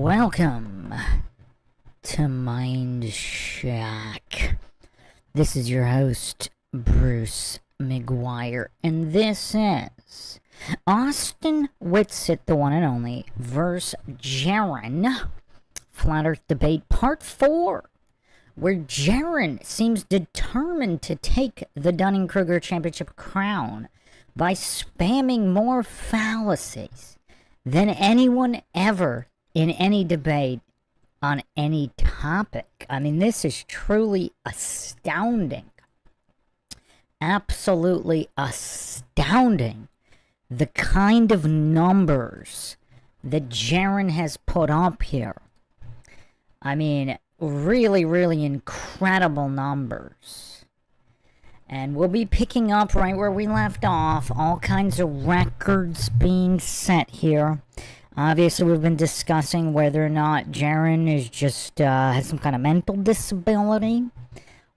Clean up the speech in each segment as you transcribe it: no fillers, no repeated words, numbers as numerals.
Welcome to MINDSHOCK. This is your host, Bruce McGuire, and this is Austin WITSIT, the one and only, versus JERAN, Flat Earth Debate Part 4, where JERAN seems determined to take the Dunning-Kruger Championship crown by spamming more fallacies than anyone ever in any debate on any topic. I mean, this is truly astounding. Absolutely astounding. The kind of numbers that JERAN has put up here. I mean, really, really incredible numbers. And we'll be picking up right where we left off. All kinds of records being set here. Obviously, we've been discussing whether or not JERAN is just has some kind of mental disability,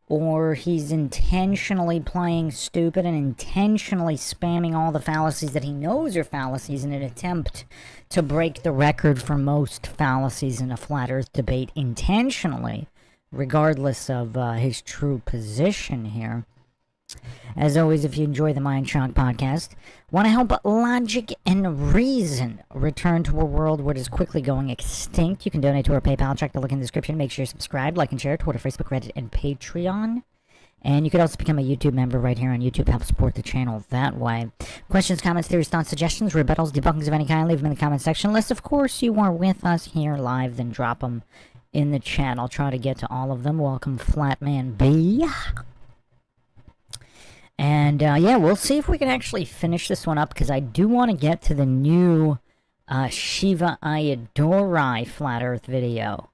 or he's intentionally playing stupid and intentionally spamming all the fallacies that he knows are fallacies in an attempt to break the record for most fallacies in a flat Earth debate intentionally, regardless of his true position here. As always, if you enjoy the MINDSHOCK podcast, want to help logic and reason return to a world where it is quickly going extinct, you can donate to our PayPal. Check the link in the description. Make sure you subscribe, like, and share. Twitter, Facebook, Reddit, and Patreon. And you could also become a YouTube member right here on YouTube. Help support the channel that way. Questions, comments, theories, thoughts, suggestions, rebuttals, debunkings of any kind, leave them in the comment section. Unless, of course, you are with us here live, then drop them in the chat. I'll try to get to all of them. Welcome, Flatman B. And, yeah, we'll see if we can actually finish this one up, because I do want to get to the new Shiva Ayadurai Flat Earth video,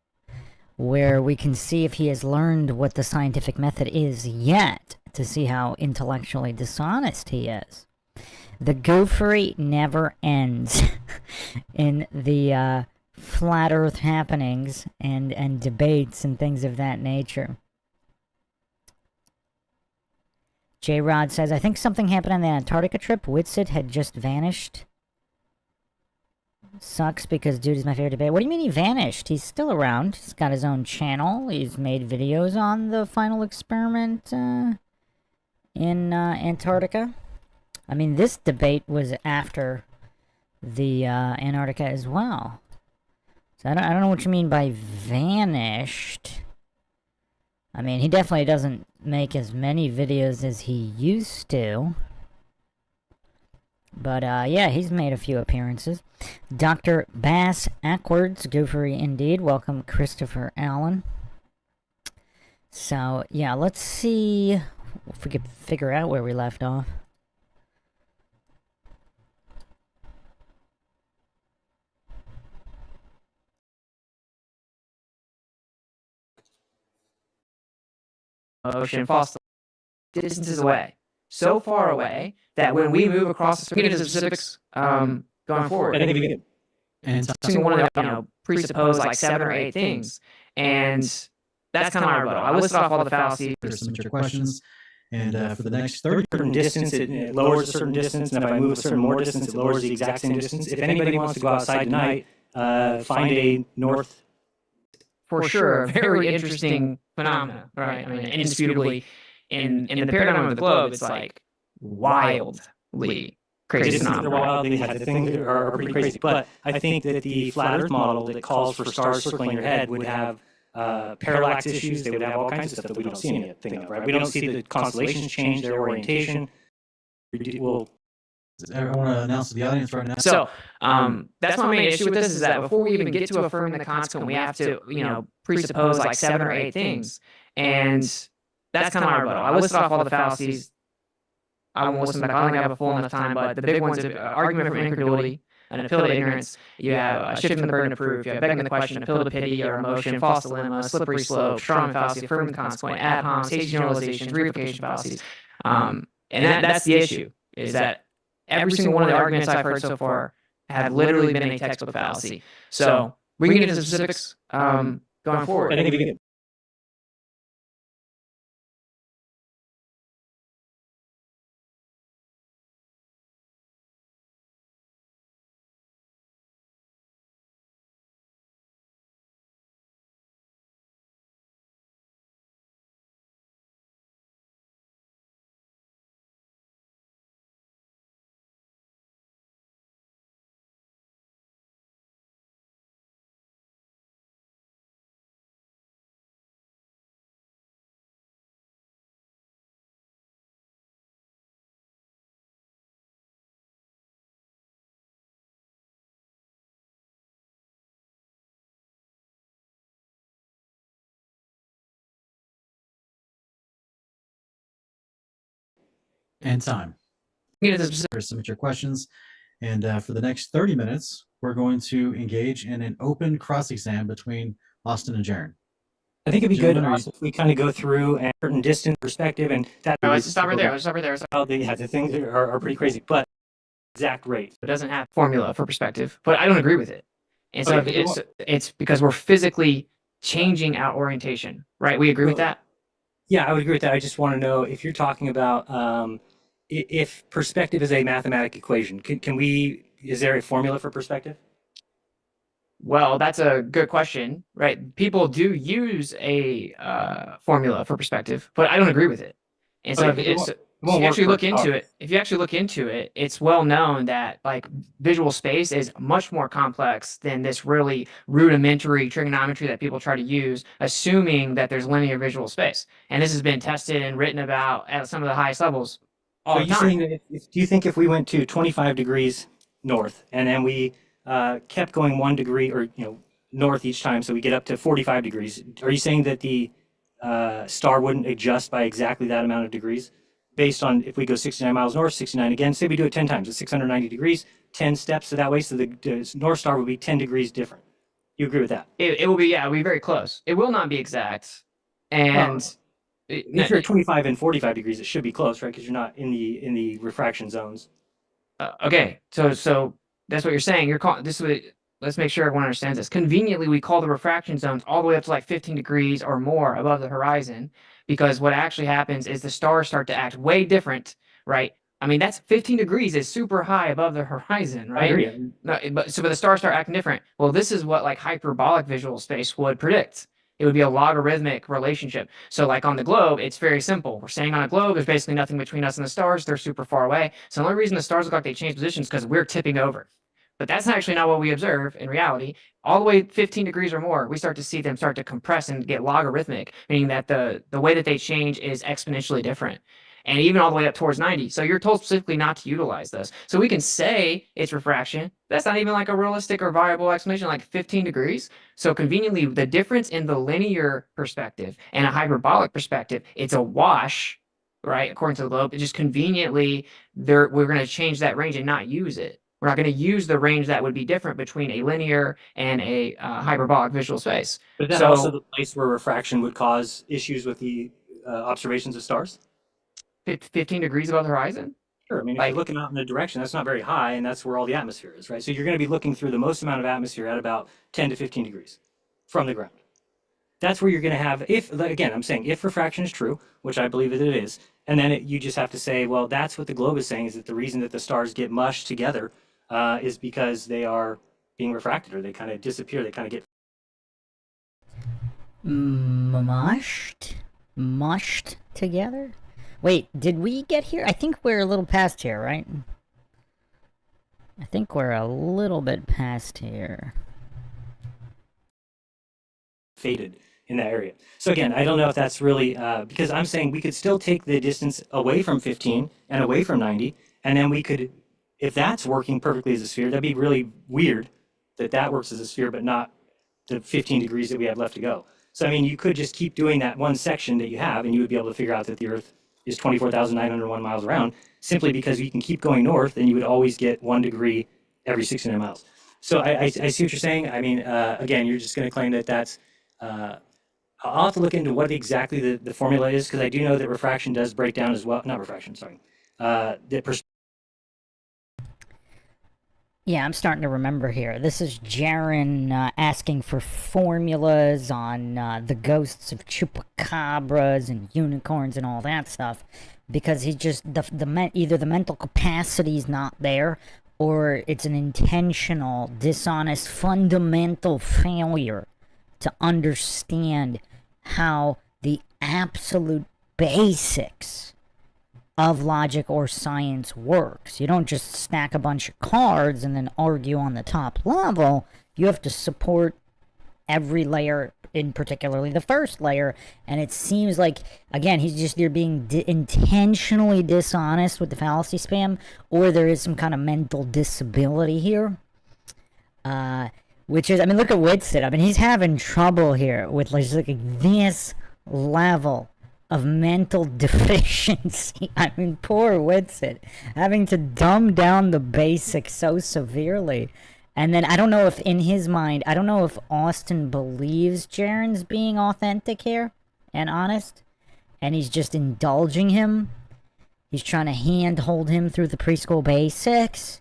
where we can see if he has learned what the scientific method is yet, to see how intellectually dishonest he is. The goofery never ends in the Flat Earth happenings and debates and things of that nature. J-Rod says, I think something happened on the Antarctica trip. WITSIT had just vanished. Sucks because dude is my favorite debate. What do you mean he vanished? He's still around. He's got his own channel. He's made videos on the final experiment in Antarctica. I mean, this debate was after the Antarctica as well. So I don't know what you mean by vanished. I mean, he definitely doesn't make as many videos as he used to. But, yeah, he's made a few appearances. Dr. Bass Ackwards, goofery indeed. Welcome, Christopher Allen. So, yeah, let's see if we could figure out where we left off. Ocean falls distances away, so far away that when we move across the get into specifics going forward, I think we can. And so one of the presuppose like 7 or 8 things, and that's kind of my rebuttal. I listed off all the fallacies. There's some major questions, and for the next 30 certain distance, it lowers a certain distance, and if I move a certain more distance, it lowers the exact same distance. If anybody wants to go outside tonight, find a north. For sure, a very interesting phenomena, right? I mean, indisputably, in the paradigm of the globe, it's like wildly crazy phenomenon. Wildly, the things are pretty crazy. But I think that the flat Earth model that calls for stars circling your head would have parallax issues. They would have all kinds of stuff that we don't see anything of, right? We don't see the constellations change their orientation. I want to announce to the audience right now. So that's my main issue with this, is that before we even get to affirming the consequent, we have to, presuppose like 7 or 8 things. And that's kind of my rebuttal. I listed off all the fallacies. I won't listen back. I don't think I have a full enough time, but the big ones are argument from incredulity, an appeal to ignorance. You have shifting the burden of proof. You have begging the question, appeal to pity or emotion, false dilemma, slippery slope, strong fallacy, affirming the consequent, ad hom, stage generalizations, replication fallacies. And that's the issue, is that every single one of the arguments I've heard so far have literally been a textbook fallacy. So we can get into specifics going forward. I think we can. And time. Get into specific. Submit your questions. And for the next 30 minutes, we're going to engage in an open cross-exam between Austin and Jaron. I think it'd be good Gentlemen, are also if we kind of go through a certain distance perspective, and that. Let's stop right there. Let's stop right there. Oh, the things are pretty crazy, but exact rate. It doesn't have formula for perspective, but I don't agree with it. And so Okay, it's because we're physically changing our orientation, right? We agree with that? Yeah, I would agree with that. I just want to know if you're talking about if perspective is a mathematical equation. Is there a formula for perspective? Well, that's a good question, right? People do use a formula for perspective, but I don't agree with it. And so Okay, if you actually look into it, it's well known that like visual space is much more complex than this really rudimentary trigonometry that people try to use, assuming that there's linear visual space. And this has been tested and written about at some of the highest levels all the time. Saying that do you think if we went to 25 degrees north and then we kept going 1 degree or north each time, so we get up to 45 degrees, are you saying that the star wouldn't adjust by exactly that amount of degrees? Based on if we go 69 miles north, 69 again, say we do it 10 times, it's 690 degrees, 10 steps so that way, so the North Star would be 10 degrees different. You agree with that? It will be, yeah, it'll be very close. It will not be exact. And if you're at 25 and 45 degrees, it should be close, right? Because you're not in the refraction zones. Okay, so that's what you're saying. You're calling this is let's make sure everyone understands this. Conveniently, we call the refraction zones all the way up to like 15 degrees or more above the horizon, because what actually happens is the stars start to act way different, right? I mean, that's 15 degrees is super high above the horizon, right? I agree. No, but the stars start acting different. Well, this is what like hyperbolic visual space would predict. It would be a logarithmic relationship. So like on the globe, it's very simple. We're saying on a globe, there's basically nothing between us and the stars. They're super far away. So the only reason the stars look like they change positions is because we're tipping over. But that's actually not what we observe in reality. All the way 15 degrees or more, we start to see them start to compress and get logarithmic, meaning that the way that they change is exponentially different. And even all the way up towards 90. So you're told specifically not to utilize those. So we can say it's refraction. That's not even like a realistic or viable explanation, like 15 degrees. So conveniently, the difference in the linear perspective and a hyperbolic perspective, it's a wash, right? According to the globe, it just conveniently, we're going to change that range and not use it. We're not going to use the range that would be different between a linear and a hyperbolic visual space. But is that also the place where refraction would cause issues with the observations of stars? 15 degrees above the horizon? Sure. I mean, if you're looking out in a direction, that's not very high, and that's where all the atmosphere is, right? So you're going to be looking through the most amount of atmosphere at about 10 to 15 degrees from the ground. That's where you're going to have, again, I'm saying if refraction is true, which I believe that it is, and then you just have to say, well, that's what the globe is saying, is that the reason that the stars get mushed together is because they are being refracted, or they kind of disappear, they kind of get mushed together. Wait, did we get here? I think we're a little past here, right? I think we're a little bit past here. Faded in that area. So again, I don't know if that's really because I'm saying we could still take the distance away from 15 and away from 90, and then we could, if that's working perfectly as a sphere, that'd be really weird that works as a sphere, but not the 15 degrees that we have left to go. So I mean, you could just keep doing that one section that you have, and you would be able to figure out that the Earth is 24,901 miles around, simply because you can keep going north, and you would always get 1 degree every 600 miles. So I see what you're saying. I mean, again, you're just going to claim that that's. I'll have to look into what exactly the formula is, because I do know that refraction does break down as well. Not refraction, sorry. Yeah, I'm starting to remember here. This is JERAN asking for formulas on the ghosts of chupacabras and unicorns and all that stuff, because he's just either the mental capacity is not there, or it's an intentional, dishonest, fundamental failure to understand how the absolute basics of logic or science works. You don't just stack a bunch of cards and then argue on the top level. You have to support every layer, in particularly the first layer. And it seems like, again, he's just either being intentionally dishonest with the fallacy spam, or there is some kind of mental disability here. Which is, I mean, look at WITSIT. I mean, he's having trouble here with like this level of mental deficiency. I mean, poor WITSIT, having to dumb down the basics so severely. And then I don't know if in his mind, I don't know if Austin believes JERAN's being authentic here and honest, and he's just indulging him. He's trying to handhold him through the preschool basics.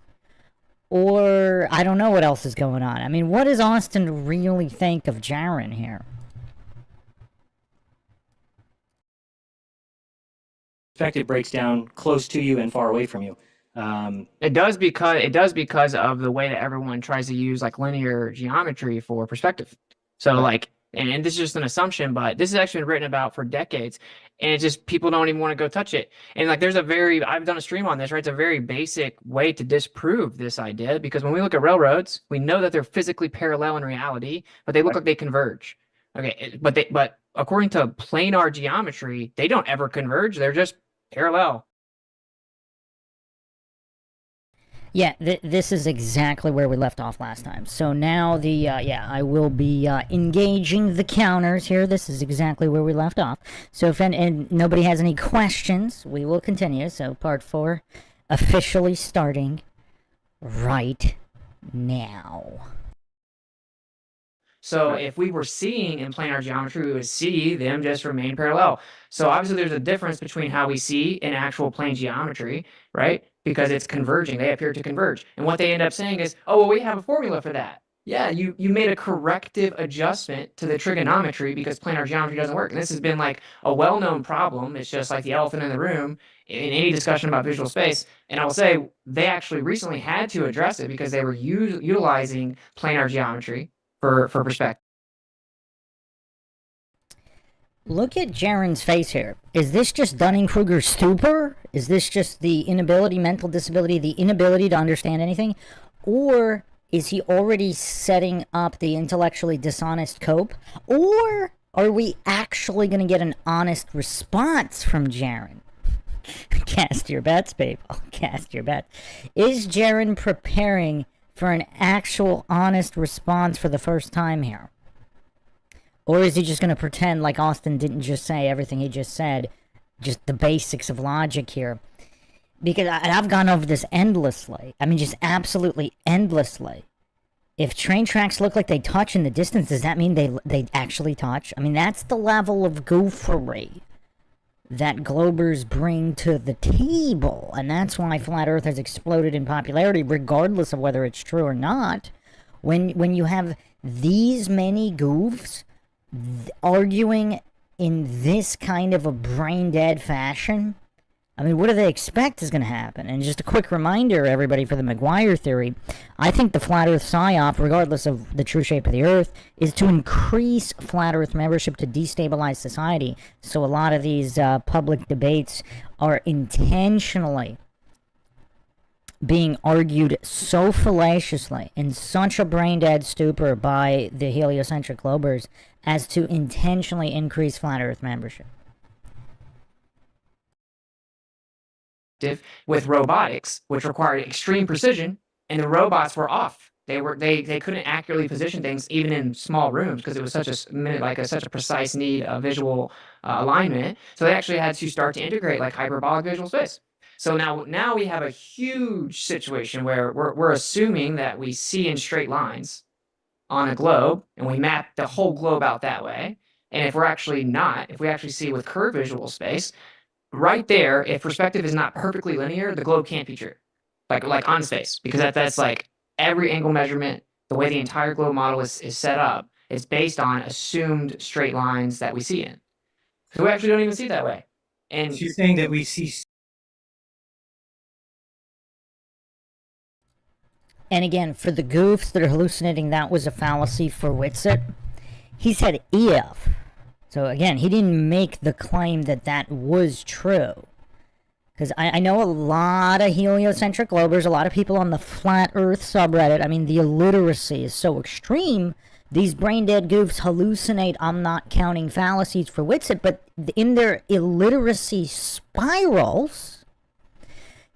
Or I don't know what else is going on. I mean, what does Austin really think of JERAN here? Perspective breaks down close to you and far away from you. It does because of the way that everyone tries to use like linear geometry for perspective. So like, and this is just an assumption, but this has actually been written about for decades, and it's just people don't even want to go touch it. And like, I've done a stream on this, right? It's a very basic way to disprove this idea, because when we look at railroads, we know that they're physically parallel in reality, but they look like they converge. Okay, but according to planar geometry, they don't ever converge. They're just parallel. Yeah, this is exactly where we left off last time. So now I will be engaging the counters here. This is exactly where we left off. So if and nobody has any questions, we will continue. So part 4 officially starting right now. So if we were seeing in planar geometry, we would see them just remain parallel. So obviously there's a difference between how we see in actual plane geometry, right? Because it's converging. They appear to converge. And what they end up saying is, oh, well, we have a formula for that. Yeah, you made a corrective adjustment to the trigonometry because planar geometry doesn't work. And this has been like a well-known problem. It's just like the elephant in the room in any discussion about visual space. And I will say they actually recently had to address it because they were utilizing planar geometry for perspective. Look at JERAN's face here. Is this just Dunning-Kruger stupor? Is this just the inability, mental disability, the inability to understand anything? Or is he already setting up the intellectually dishonest cope? Or are we actually going to get an honest response from JERAN? Cast your bets, people. Cast your bets. Is JERAN preparing for an actual honest response for the first time here? Or is he just going to pretend like Austin didn't just say everything he just said, just the basics of logic here? Because I've gone over this endlessly. I mean, just absolutely endlessly. If train tracks look like they touch in the distance, does that mean they actually touch? I mean, that's the level of goofery that Globers bring to the table. And that's why Flat Earth has exploded in popularity, regardless of whether it's true or not. When you have these many goofs arguing in this kind of a brain-dead fashion, I mean, what do they expect is going to happen? And just a quick reminder, everybody, for the Maguire theory, I think the Flat Earth PSYOP, regardless of the true shape of the Earth, is to increase Flat Earth membership to destabilize society. So a lot of these public debates are intentionally being argued so fallaciously in such a brain-dead stupor by the heliocentric globers as to intentionally increase Flat Earth membership. With robotics, which required extreme precision, and the robots were off. They couldn't accurately position things even in small rooms because it was such a precise need of visual alignment. So they actually had to start to integrate like hyperbolic visual space. So now we have a huge situation where we're assuming that we see in straight lines on a globe, and we map the whole globe out that way. And if we actually see with curved visual space, right there, if perspective is not perfectly linear, the globe can't be true, like on space, because that's like every angle measurement, the way the entire globe model is set up, is based on assumed straight lines that we see in. So we actually don't even see it that way. And So you're saying that we see. And again, for the goofs that are hallucinating that was a fallacy for WITSIT, he said if. So again, he didn't make the claim that was true. Because I know a lot of heliocentric globers, a lot of people on the Flat Earth subreddit, I mean, the illiteracy is so extreme, these brain-dead goofs hallucinate I'm not counting fallacies for WITSIT, but in their illiteracy spirals,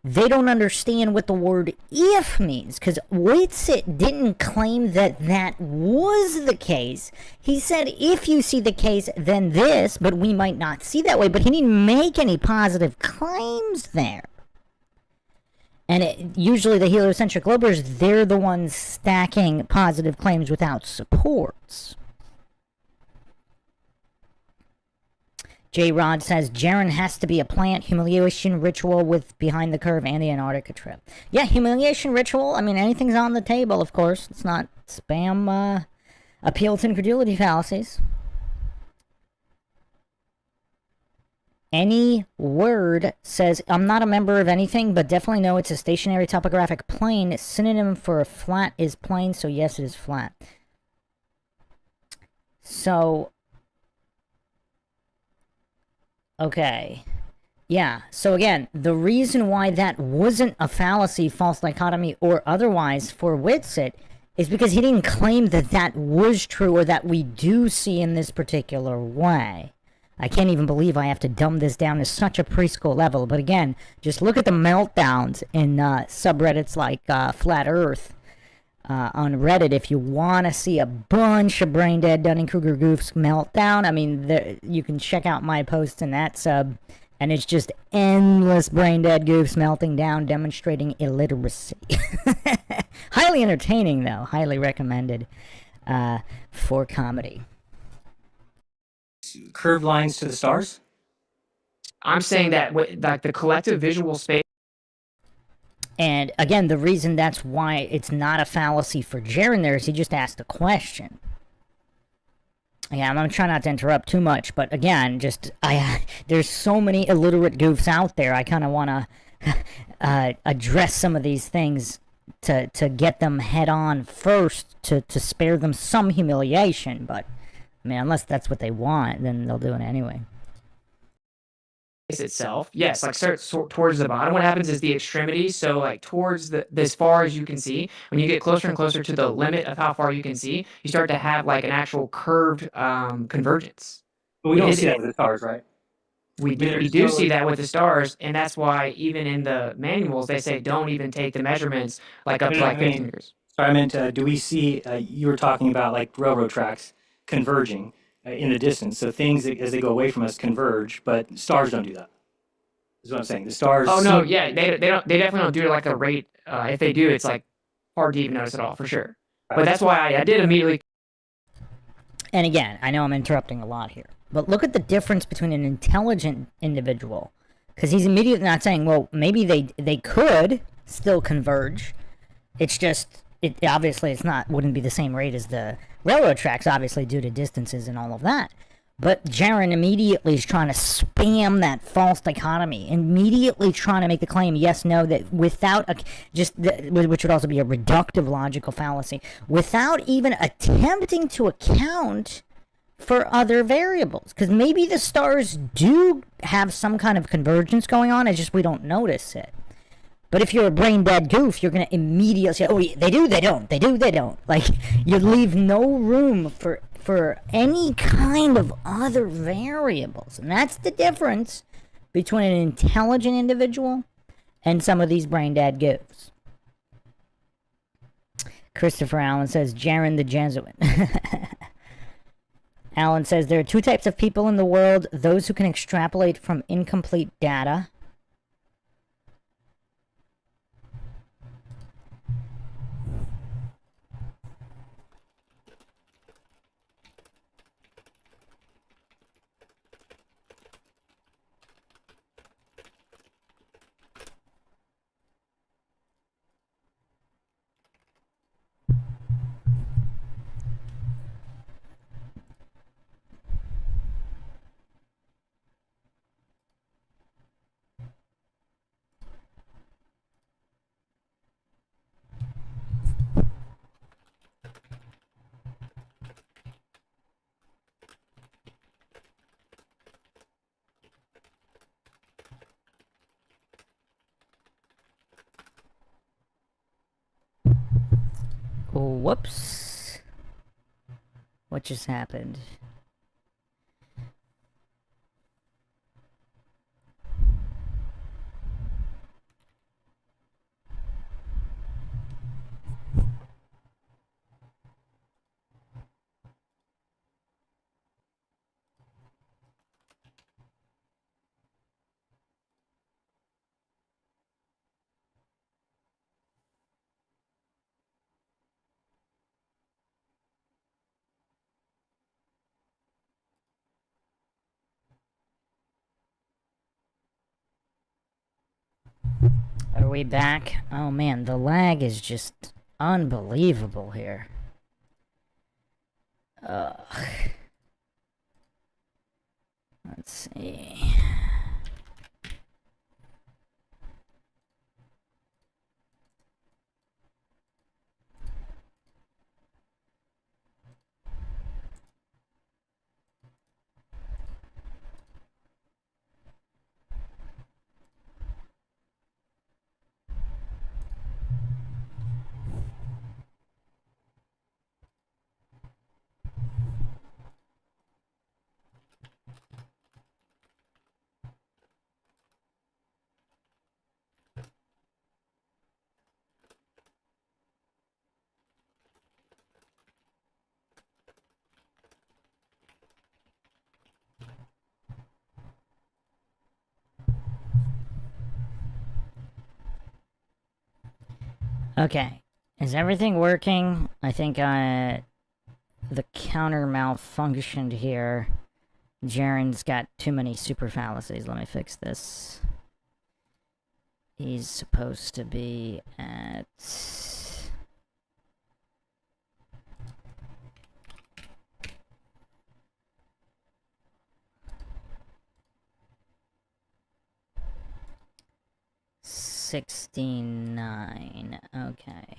they don't understand what the word if means, because WITSIT didn't claim that that was the case. He said if you see the case, then this, but we might not see that way. But he didn't make any positive claims there. And usually the heliocentric globers, they're the ones stacking positive claims without supports. J. Rod says, JERAN has to be a plant humiliation ritual with behind the curve and the Antarctica trip. Yeah, humiliation ritual. I mean, anything's on the table, of course. It's not spam appeal to incredulity fallacies. Any word says, I'm not a member of anything, but definitely know it's a stationary topographic plane. Synonym for a flat is plane, so yes, it is flat. So, okay. Yeah, so again, the reason why that wasn't a fallacy, false dichotomy, or otherwise for WITSIT is because he didn't claim that that was true or that we do see in this particular way. I can't even believe I have to dumb this down to such a preschool level. But again, just look at the meltdowns in subreddits like Flat Earth on Reddit if you want to see a bunch of brain dead Dunning-Kruger goofs meltdown. I mean, you can check out my post in that sub, and it's just endless brain dead goofs melting down, demonstrating illiteracy. Highly entertaining, though. Highly recommended for comedy. Curved lines to the stars? I'm saying that like the collective visual space. And again, the reason that's why it's not a fallacy for JERAN there is he just asked a question. Yeah, I'm going to try not to interrupt too much, but again, there's so many illiterate goofs out there, I kind of want to address some of these things to get them head on first, to spare them some humiliation, but I mean, unless that's what they want, then they'll do it anyway. Itself, yes, like start towards the bottom. What happens is the extremities, so like towards as far as you can see. When you get closer and closer to the limit of how far you can see, you start to have like an actual curved convergence. But we don't see that with the stars, right? We do see that with the stars, and that's why even in the manuals they say don't even take the measurements like up to like 15 meters. Sorry, I meant, do we see? You were talking about like railroad tracks converging in the distance, so things as they go away from us converge, but stars don't do that. Is what I'm saying. The stars. Oh no, yeah, they definitely don't do it like a rate. If they do, it's like hard to even notice at all for sure. But that's why I did immediately. And again, I know I'm interrupting a lot here, but look at the difference between an intelligent individual, because he's immediately not saying, well, maybe they could still converge. It's just obviously wouldn't be the same rate as the railroad tracks, obviously due to distances and all of that. But JERAN immediately is trying to spam that false dichotomy, immediately trying to make the claim, yes, no, that without which would also be a reductive logical fallacy, without even attempting to account for other variables. Because maybe the stars do have some kind of convergence going on, it's just we don't notice it. But if you're a brain dead goof, you're going to immediately say, oh, they do, they don't, they do, they don't. Like, you leave no room for any kind of other variables. And that's the difference between an intelligent individual and some of these brain dead goofs. Christopher Allen says, JERAN the Jesuit. Allen says, there are two types of people in the world, those who can extrapolate from incomplete data. Whoops. What just happened? Are we back? Oh man, the lag is just unbelievable here. Ugh. Let's see. Okay, is everything working? I think the counter malfunctioned here. JERAN's got too many super fallacies. Let me fix this. He's supposed to be at... $69. Okay.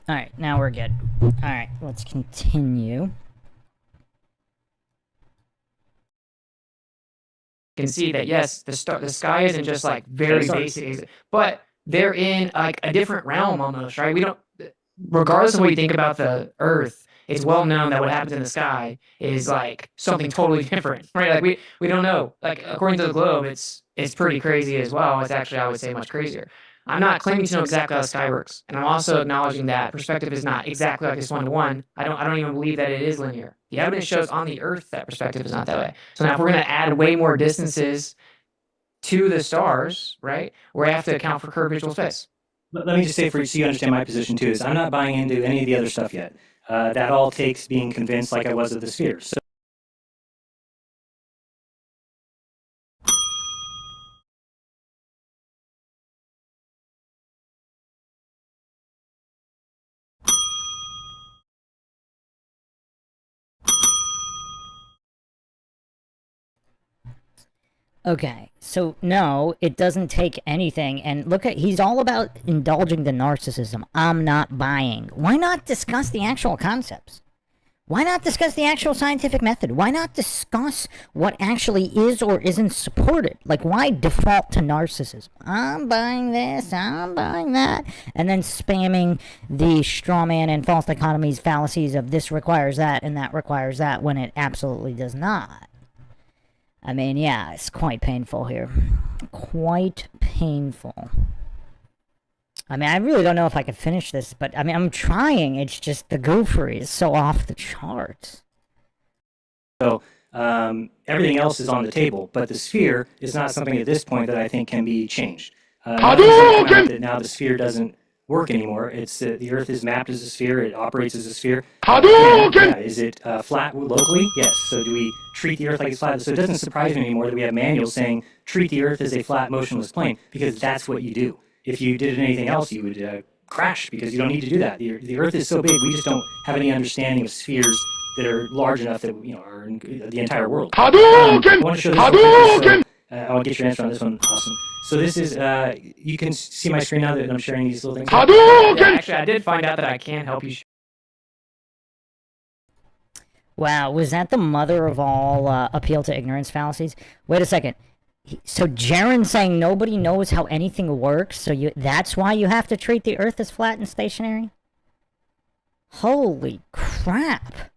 Alright, now we're good. Alright, let's continue. Can see that yes, the sky isn't just like very basic, but they're in like a different realm almost, right? We don't, regardless of what you think about the Earth, it's well known that what happens in the sky is like something totally different, right? Like we don't know. Like according to the globe, it's pretty crazy as well. It's actually, I would say, much crazier. I'm not claiming to know exactly how the sky works, and I'm also acknowledging that perspective is not exactly like this one-to-one. I don't even believe that it is linear. The evidence shows on the Earth that perspective is not that way. So now if we're going to add way more distances to the stars, right, we have to account for curved visual space. Let me just say for you so you understand my position too, is I'm not buying into any of the other stuff yet. That all takes being convinced like I was of the sphere. So Okay, so no, it doesn't take anything, and look at, he's all about indulging the narcissism. I'm not buying. Why not discuss the actual concepts? Why not discuss the actual scientific method? Why not discuss what actually is or isn't supported? Like, why default to narcissism? I'm buying this, I'm buying that, and then spamming the straw man and false dichotomies, fallacies of this requires that and that requires that when it absolutely does not. I mean, yeah, it's quite painful here. Quite painful. I mean, I really don't know if I could finish this, but I mean, I'm trying. It's just the goofery is so off the charts. So everything else is on the table, but the sphere is not something at this point that I think can be changed. That now the sphere doesn't work anymore. It's the Earth is mapped as a sphere. It operates as a sphere. Yeah, is it flat locally? Yes. So do we treat the Earth like it's flat? So it doesn't surprise me anymore that we have manuals saying treat the Earth as a flat, motionless plane, because that's what you do. If you did anything else, you would crash, because you don't need to do that. The Earth is so big, we just don't have any understanding of spheres that are large enough that are in the entire world. I want to show this. I want to get your answer on this one, Austin. So this is, you can see my screen now that I'm sharing these little things. Yeah, actually, I did find out that I can help you. Wow, was that the mother of all appeal to ignorance fallacies? Wait a second. So JERAN saying nobody knows how anything works, so that's why you have to treat the Earth as flat and stationary? Holy crap.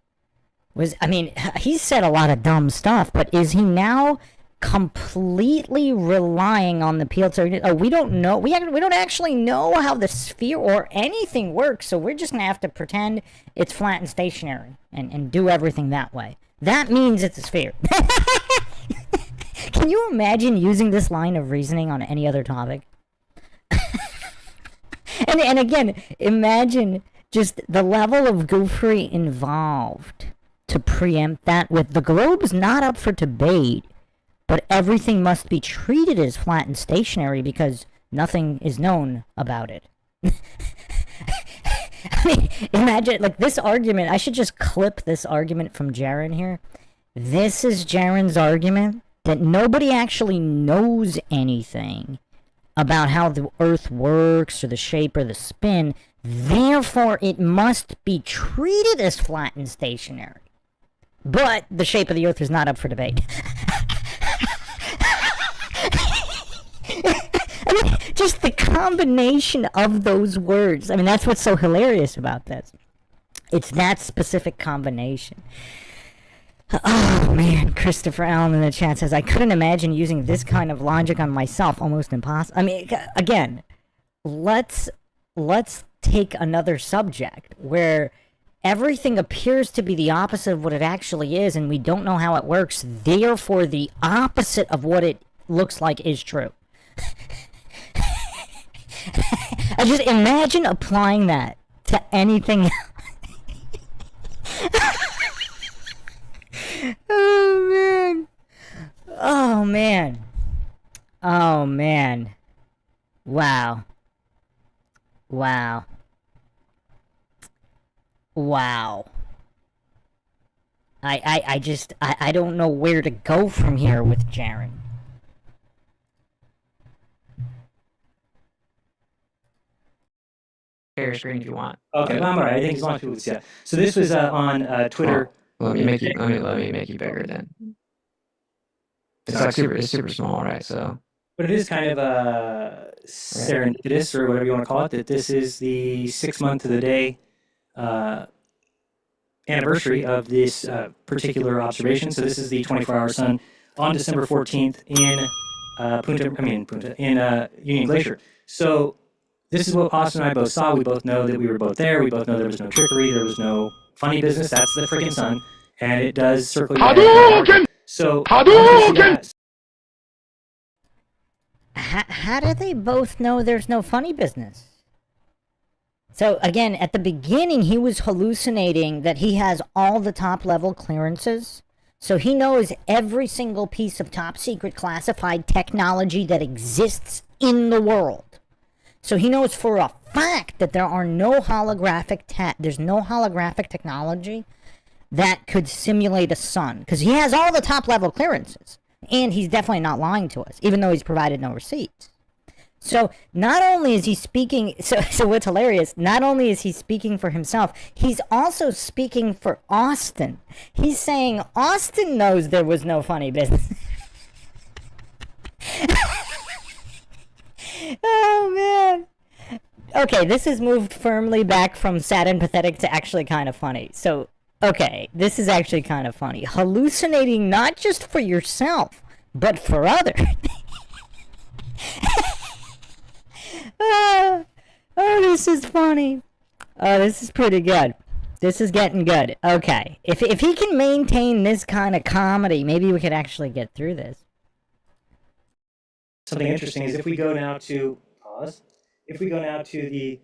I mean, he's said a lot of dumb stuff, but is he now completely relying on the appeal to... we don't know. We don't actually know how the sphere or anything works, so we're just going to have to pretend it's flat and stationary and do everything that way. That means it's a sphere. Can you imagine using this line of reasoning on any other topic? and again, imagine just the level of goofery involved to preempt that with the globe's not up for debate. but everything must be treated as flat and stationary because nothing is known about it. I mean, imagine, like, this argument, I should just clip this argument from JERAN here. This is JERAN's argument that nobody actually knows anything about how the Earth works or the shape or the spin. Therefore, it must be treated as flat and stationary. But the shape of the Earth is not up for debate. I mean, just the combination of those words. I mean, that's what's so hilarious about this. It's that specific combination. Oh, man, Christopher Allen in the chat says, I couldn't imagine using this kind of logic on myself. Almost impossible. I mean, again, let's take another subject where everything appears to be the opposite of what it actually is, and we don't know how it works. Therefore, the opposite of what it looks like is true. I just imagine applying that to anything else. Oh, man. Oh, man. Oh, man. Wow. Wow. Wow. I don't know where to go from here with JERAN. Share your screen if you want. Okay, well, I'm all right. I think as long as people can see it. So this was on Twitter. Let me make you bigger then. It's like super small, right? So, but it is kind of serendipitous, or whatever you want to call it, that this is the 6th month of the day anniversary of this particular observation. So this is the 24-hour sun on December 14th in Union Glacier. So this is what Austin and I both saw. We both know that we were both there. We both know there was no trickery. There was no funny business. That's the freaking sun. And it does circle you. So, how do they both know there's no funny business? So, again, at the beginning, he was hallucinating that he has all the top-level clearances. So he knows every single piece of top-secret classified technology that exists in the world. So he knows for a fact that there are no holographic there's no holographic technology that could simulate a sun, because he has all the top-level clearances, and he's definitely not lying to us, even though he's provided no receipts. So not only is he speaking, so what's hilarious, not only is he speaking for himself, he's also speaking for Austin. He's saying Austin knows there was no funny business. Oh, man. Okay, this has moved firmly back from sad and pathetic to actually kind of funny. So, okay, this is actually kind of funny. Hallucinating not just for yourself, but for others. Oh, this is funny. Oh, this is pretty good. This is getting good. Okay, if he can maintain this kind of comedy, maybe we could actually get through this. Something interesting is if we go now to the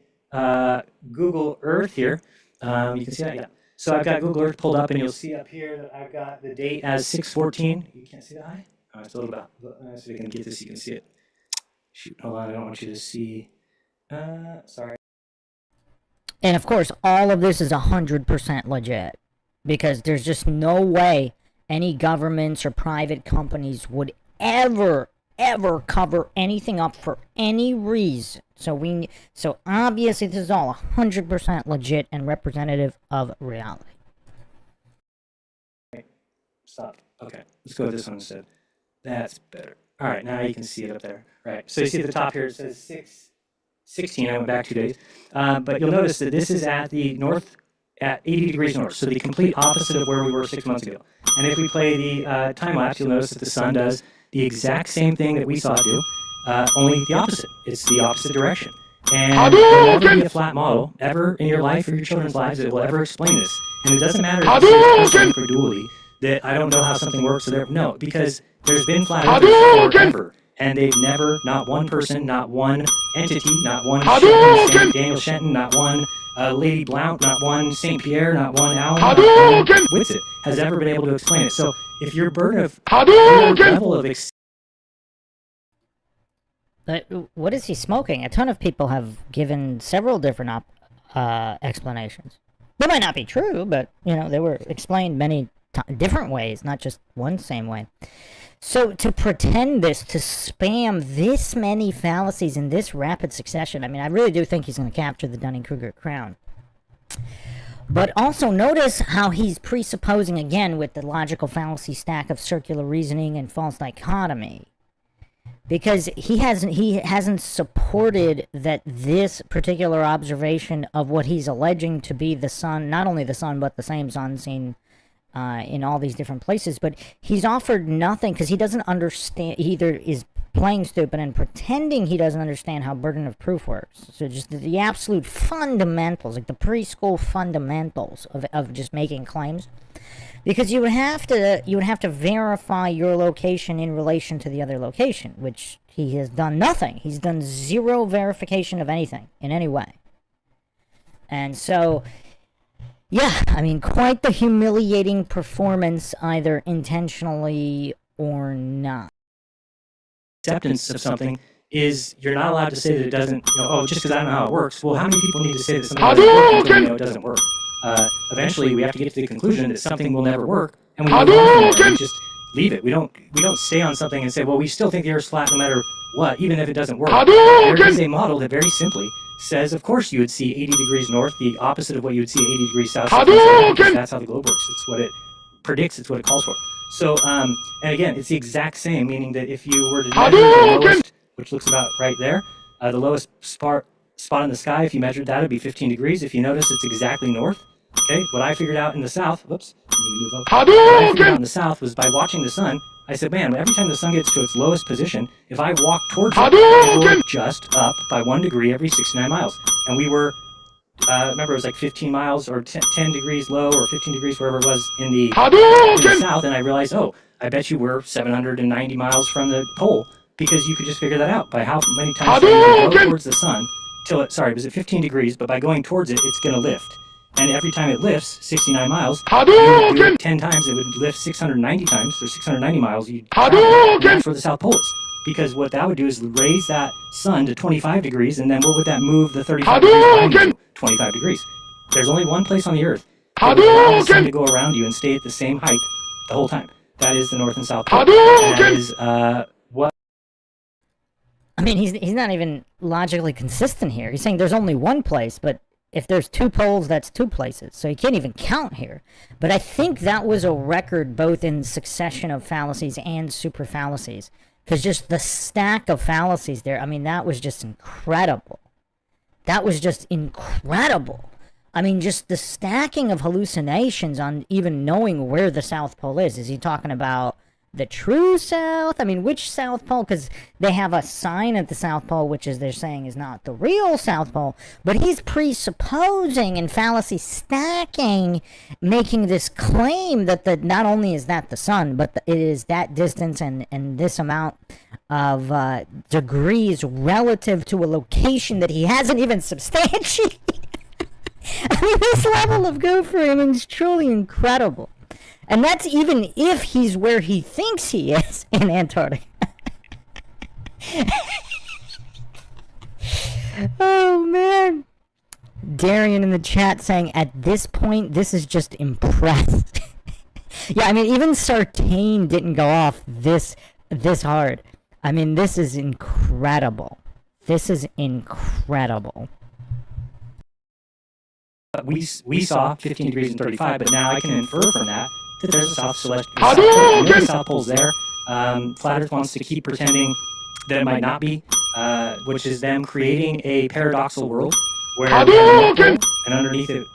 Google Earth here, you can see that, yeah. So I've got Google Earth pulled up, and you'll see up here that I've got the date as 6/14. You can't see that high? Oh, it's a little bit. So we can get this, you can see it. Shoot, hold on, I don't want you to see. Sorry. And of course, all of this is 100% legit, because there's just no way any governments or private companies would ever cover anything up for any reason. So obviously this is all 100% legit and representative of reality. Stop. Okay, let's go with this one instead. That's better. All right, now you can see it up there. Right. So you see at the top here it says 6/16. I went back 2 days, but you'll notice that this is at the north, at 80 degrees north, so the complete opposite of where we were 6 months ago. And if we play the time lapse, you'll notice that the sun does the exact same thing that we saw it do, only the opposite. It's the opposite direction. And there will never be a flat model ever in your life or your children's lives that will ever explain this. And it doesn't matter if it's incredulity that I don't know how something works. No, because there's been flat earthers forever. and they've never, not one person, not one entity, not one Shenton, Daniel Shenton, not one Lady Blount, not one St. Pierre, not one Allen, not one WITSIT has ever been able to explain it. So if your burden of your level of What is he smoking? A ton of people have given several different explanations. They might not be true, but, you know, they were explained many different ways, not just one same way. So to pretend this, to spam this many fallacies in this rapid succession, I mean, I really do think he's going to capture the Dunning-Kruger crown. But also notice how he's presupposing, again, with the logical fallacy stack of circular reasoning and false dichotomy. Because he hasn't supported that this particular observation of what he's alleging to be the sun, not only the sun, but the same sun seen in all these different places, but he's offered nothing because he doesn't understand, he either is playing stupid and pretending he doesn't understand how burden of proof works. So just the absolute fundamentals, like the preschool fundamentals of just making claims. Because you would have to verify your location in relation to the other location, which he has done nothing. He's done zero verification of anything in any way. And so, yeah, I mean, quite the humiliating performance, either intentionally or not. acceptance of something is you're not allowed to say that it doesn't, oh, just because I don't know how it works. Well, how many people need to say that something doesn't work until we know it doesn't work? Eventually, we have to get to the conclusion that something will never work, and we move on from there. We just leave it. We don't stay on something and say, well, we still think the Earth's flat no matter what, even if it doesn't work. There is a model that very simply says, of course, you would see 80 degrees north, the opposite of what you would see 80 degrees south. That's how the globe works. It's what it predicts. It's what it calls for. So, and again, it's the exact same, meaning that if you were to measure the lowest, which looks about right there, the lowest spot in the sky, if you measured that, it'd be 15 degrees. If you notice, it's exactly north. Okay, what I figured out in the south, whoops, let me move up. What I figured out in the south was by watching the sun, I said, man, every time the sun gets to its lowest position, if I walk towards it, it will just up by 1 degree every 69 miles. And we were, remember, it was like 15 miles or 10 degrees low or 15 degrees, wherever it was in the south. And I realized, oh, I bet you we're 790 miles from the pole, because you could just figure that out by how many times you go towards the sun till it, sorry, it was at 15 degrees, but by going towards it, it's going to lift. And every time it lifts 69 miles, you would do it 10 times, it would lift 690 times, so 690 miles, you'd travel. And that's where the South Pole is. Because what that would do is raise that sun to 25 degrees, and then what would that move the 35 degrees behind you to? 25 degrees. There's only one place on the Earth that will allow the sun to go around you and stay at the same height the whole time. That is the North and South Pole. And that is what... I mean, he's not even logically consistent here. He's saying there's only one place, but if there's 2 poles, that's 2 places. So you can't even count here. But I think that was a record both in succession of fallacies and super fallacies. Because just the stack of fallacies there, I mean, that was just incredible. That was just incredible. I mean, just the stacking of hallucinations on even knowing where the South Pole is. Is he talking about the true South? I mean, which South Pole? Because they have a sign at the South Pole, which is they're saying is not the real South Pole. But he's presupposing and fallacy stacking, making this claim that not only is that the sun, but it is that distance and this amount of degrees relative to a location that he hasn't even substantiated. I mean, this level of go-framing is truly incredible. And that's even if he's where he thinks he is in Antarctica. Oh, man. Darian in the chat saying, at this point, this is just impressed. Yeah, I mean, even Sartain didn't go off this hard. I mean, this is incredible. This is incredible. We saw 15 degrees and 35, but now I can infer from that there's a South Celestial South Pole. The South Pole's there. Flat Earth wants to keep pretending that it might not be, which is them creating a paradoxical world where we have a North Pole, and underneath it,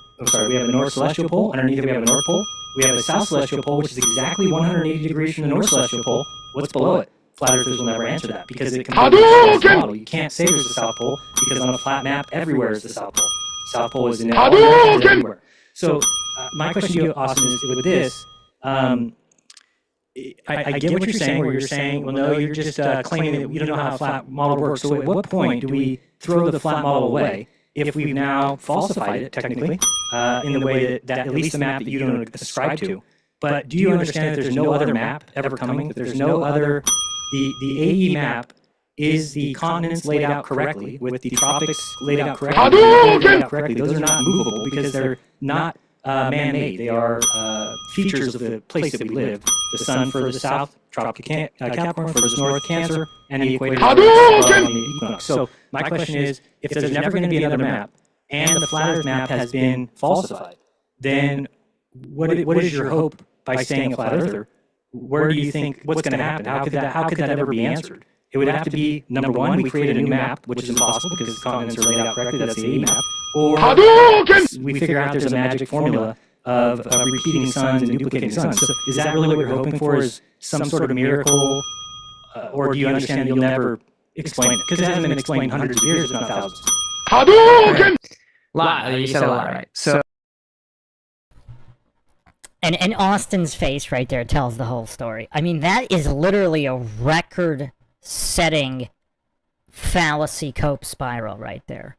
we have a North Celestial Pole, underneath it we have a North Pole. We have a South Celestial Pole, which is exactly 180 degrees from the North Celestial Pole. What's below it? Flat Earthers will never answer that because it completely destroys the model. You can't say there's a South Pole because on a flat map, everywhere is the South Pole. South Pole is in all directions everywhere. So my question to you, Austin, is with this, I get what you're saying, where you're saying, well, no, you're just claiming that you don't know how a flat model works. So at what point do we throw the flat model away if we've now falsified it, technically, in the way that at least the map that you don't ascribe to? But do you understand that there's no other map ever coming? That there's no other, the AE map is the continents laid out correctly, with the tropics laid out correctly. Those are not movable because they're not man-made. They are features of the place that we live. The sun further south, tropical Capricorn, furthest north, Cancer, and the equator on the equinox. So my question is, if there's never going to be another map, and the flat Earth map has been falsified, then what is your hope by staying a flat earther? Where do you think, what's going to happen? How could that ever be answered? It would have to be, number one, we create a new map, which is impossible because the continents are laid out correctly. That's the A map. Or we figure out there's a magic formula of repeating suns and duplicating suns. So is that really what you're hoping for, is some sort of miracle? Or do you understand that you'll never explain it? Because it hasn't been explained hundreds of years, if not thousands. You said a lot, right? So. And Austin's face right there tells the whole story. I mean, that is literally a record-setting fallacy cope spiral right there.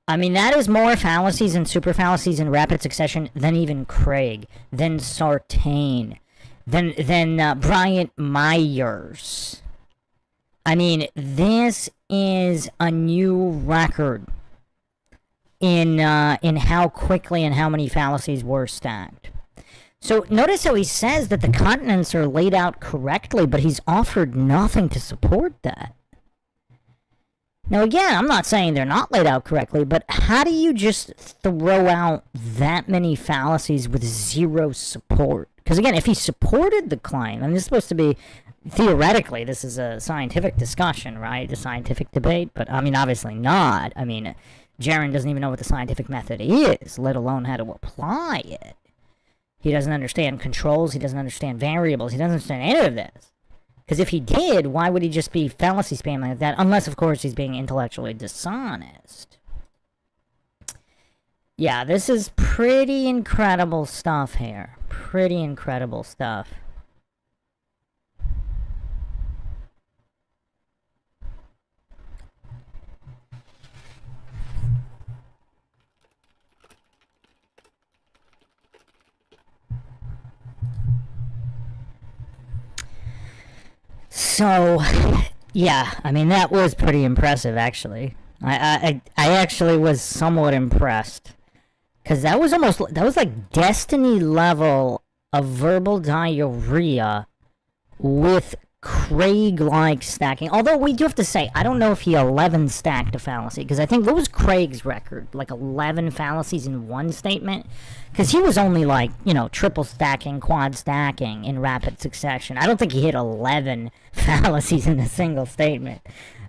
I mean, that is more fallacies and super fallacies in rapid succession than even Craig, than Sartain, than Bryant Myers. I mean, this is a new record in how quickly and how many fallacies were stacked. So notice how he says that the continents are laid out correctly, but he's offered nothing to support that. Now again, I'm not saying they're not laid out correctly, but how do you just throw out that many fallacies with zero support? Because again, if he supported the claim, and this is supposed to be, theoretically, this is a scientific discussion, right? A scientific debate, but I mean, obviously not. I mean, JERAN doesn't even know what the scientific method is, let alone how to apply it. He doesn't understand controls, he doesn't understand variables, he doesn't understand any of this. Because if he did, why would he just be fallacy spamming like that? Unless, of course, he's being intellectually dishonest. Yeah, this is pretty incredible stuff here. Pretty incredible stuff. So, yeah, I mean, that was pretty impressive, actually. I actually was somewhat impressed. Because that was like Destiny level of verbal diarrhea with Craig-like stacking. Although, we do have to say, I don't know if he 11 stacked a fallacy. Because I think, what was Craig's record? Like 11 fallacies in one statement? Because he was only like, you know, triple stacking, quad stacking in rapid succession. I don't think he hit 11 fallacies in a single statement.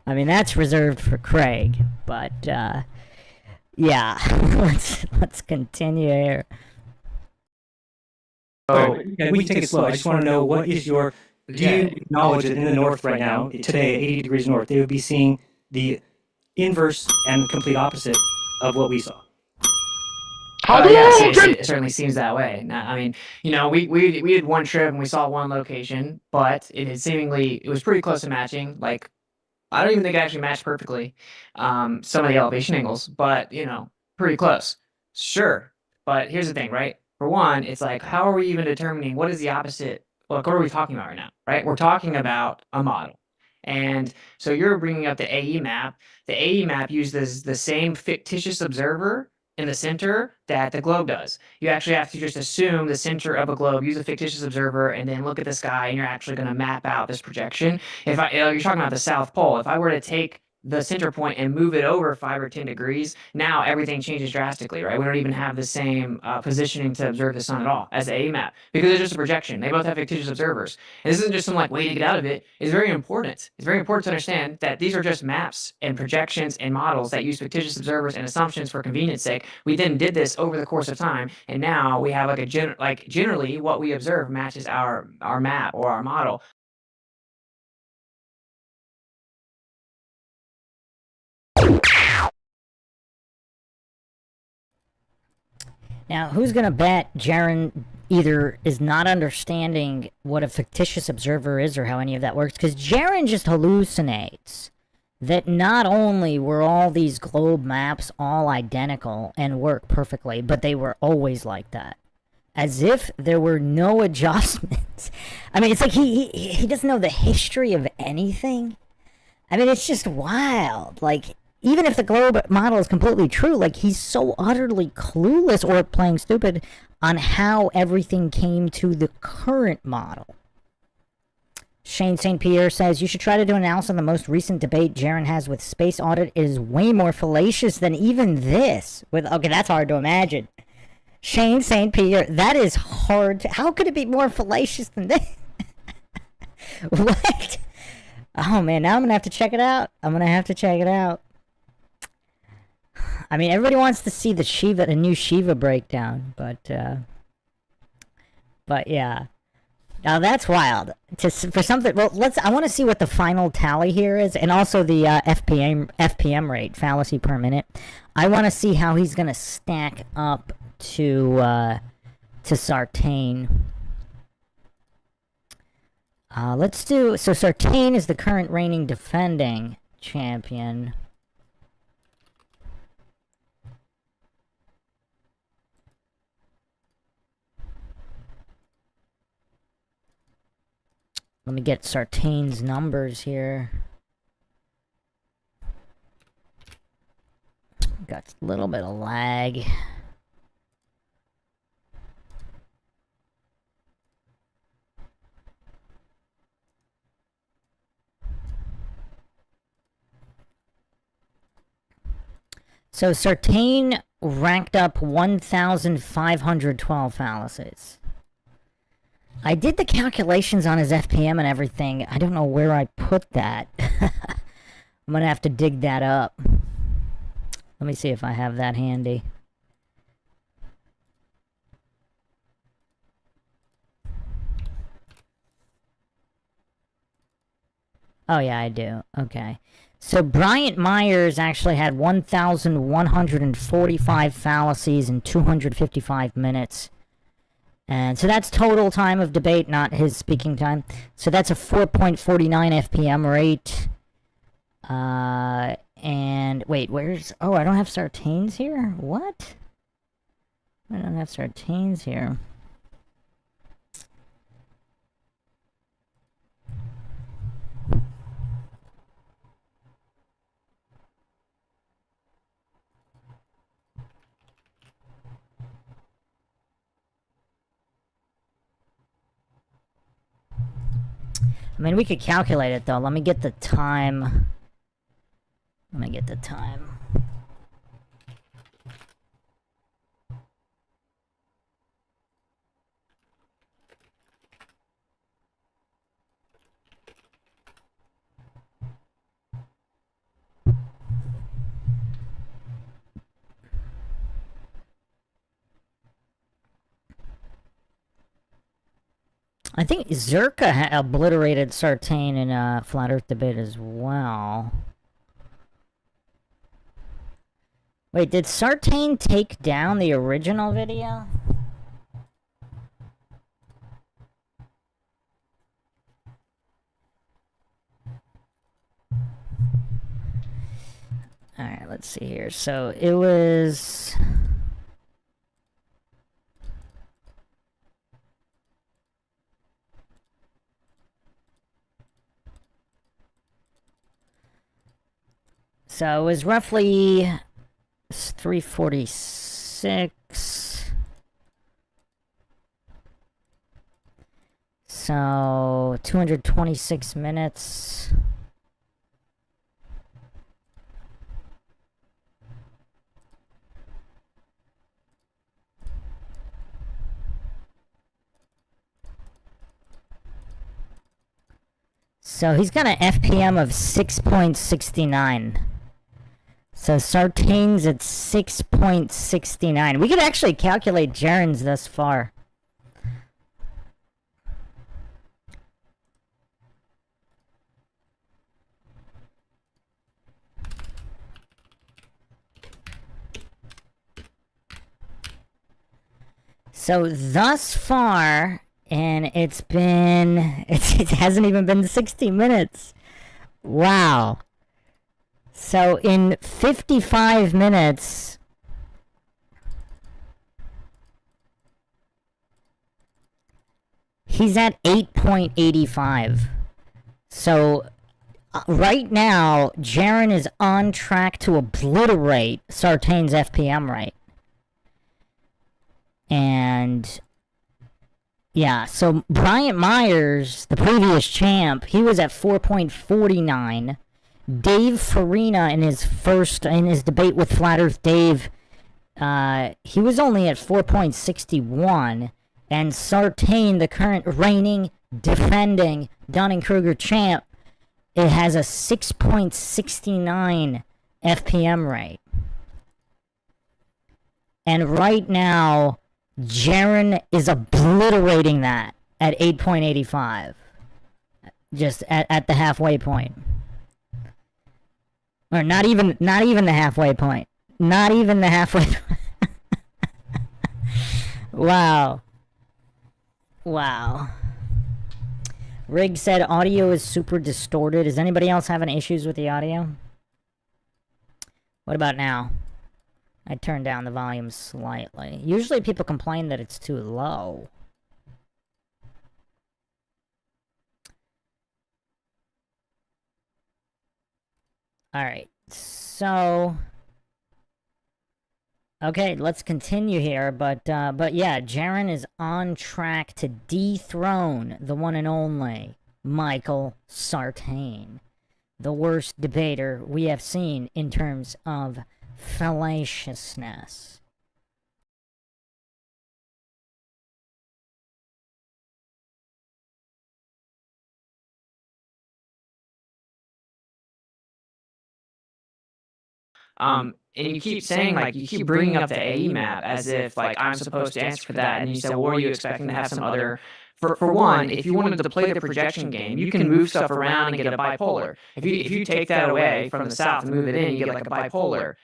I mean, that's reserved for Craig. But, yeah, let's continue here. Oh, yeah, we can take it slow. I just want to know, what is your... Do you acknowledge that in the north right now, today, 80 degrees north, they would be seeing the inverse and complete opposite of what we saw? Yes, it certainly seems that way. Now, I mean, you know, we did one trip and we saw one location, but it was pretty close to matching. Like, I don't even think it actually matched perfectly some of the elevation angles, but, you know, pretty close. Sure. But here's the thing, right? For one, it's like, how are we even determining what is the opposite? Look, what are we talking about right now, right? We're talking about a model. And so you're bringing up the AE map. The AE map uses the same fictitious observer in the center that the globe does. You actually have to just assume the center of a globe, use a fictitious observer, and then look at the sky, and you're actually going to map out this projection. If you're talking about the South Pole, if I were to take the center point and move it over 5 or 10 degrees, now everything changes drastically, right? We don't even have the same positioning to observe the sun at all as the A map, because it's just a projection. They both have fictitious observers. And this isn't just some like way to get out of it. It's very important. It's very important to understand that these are just maps and projections and models that use fictitious observers and assumptions for convenience sake. We then did this over the course of time, and now we have like generally what we observe matches our map or our model. Now, who's gonna bet JERAN either is not understanding what a fictitious observer is or how any of that works, because JERAN just hallucinates that not only were all these globe maps all identical and work perfectly, but they were always like that. As if there were no adjustments. I mean, it's like he doesn't know the history of anything. I mean, it's just wild. Like, even if the globe model is completely true, like, he's so utterly clueless or playing stupid on how everything came to the current model. Shane St. Pierre says, you should try to do an analysis on the most recent debate JERAN has with Space Audit. It is way more fallacious than even this. Okay, that's hard to imagine. Shane St. Pierre, that is hard to... How could it be more fallacious than this? What? Oh, man, now I'm going to have to check it out. I mean, everybody wants to see the new Shiva breakdown, but yeah. Now that's wild. For something, well, I want to see what the final tally here is, and also the FPM rate, fallacy per minute. I want to see how he's gonna stack up to Sartain. Let's do, so Sartain is the current reigning defending champion. Let me get Sartain's numbers here. Got a little bit of lag. So Sartain racked up 1,512 fallacies. I did the calculations on his FPM and everything. I don't know where I put that. I'm gonna have to dig that up. Let me see if I have that handy. Oh yeah, I do. Okay. So Bryant Myers actually had 1,145 fallacies in 255 minutes. And so that's total time of debate, not his speaking time. So that's a 4.49 FPM rate. And wait, where's... Oh, I don't have Sartain's here? What? I don't have Sartain's here. I mean, we could calculate it, though. Let me get the time. I think Zerka obliterated Sartain in a Flat Earth debate as well. Wait, did Sartain take down the original video? Alright, let's see here. So it was... So it was roughly 346. So 226 minutes. So he's got an FPM of 6.69. So Sartain's at 6.69. We could actually calculate JERAN's thus far. So thus far, and it hasn't even been 60 minutes. Wow. So in 55 minutes, he's at 8.85. So right now, JERAN is on track to obliterate Sartain's FPM rate. And yeah, so Bryant Myers, the previous champ, he was at 4.49. Dave Farina in his debate with Flat Earth Dave, he was only at 4.61. And Sartain, the current reigning, defending Dunning-Kruger champ, it has a 6.69 FPM rate. And right now, JERAN is obliterating that at 8.85. Just at the halfway point. Or not even the halfway point. Not even the halfway Wow. Wow. Rig said audio is super distorted. Is anybody else having issues with the audio? What about now? I turned down the volume slightly. Usually people complain that it's too low. Alright, so... Okay, let's continue here, but yeah, JERAN is on track to dethrone the one and only Michael Sartain, the worst debater we have seen in terms of fallaciousness. And you keep saying, like, you keep bringing up the AE map as if, like, I'm supposed to answer for that. And you say, well, were you expecting to have some other... For one, if you wanted to play the projection game, you can move stuff around and get a bipolar. If you take that away from the south and move it in, you get like a bipolar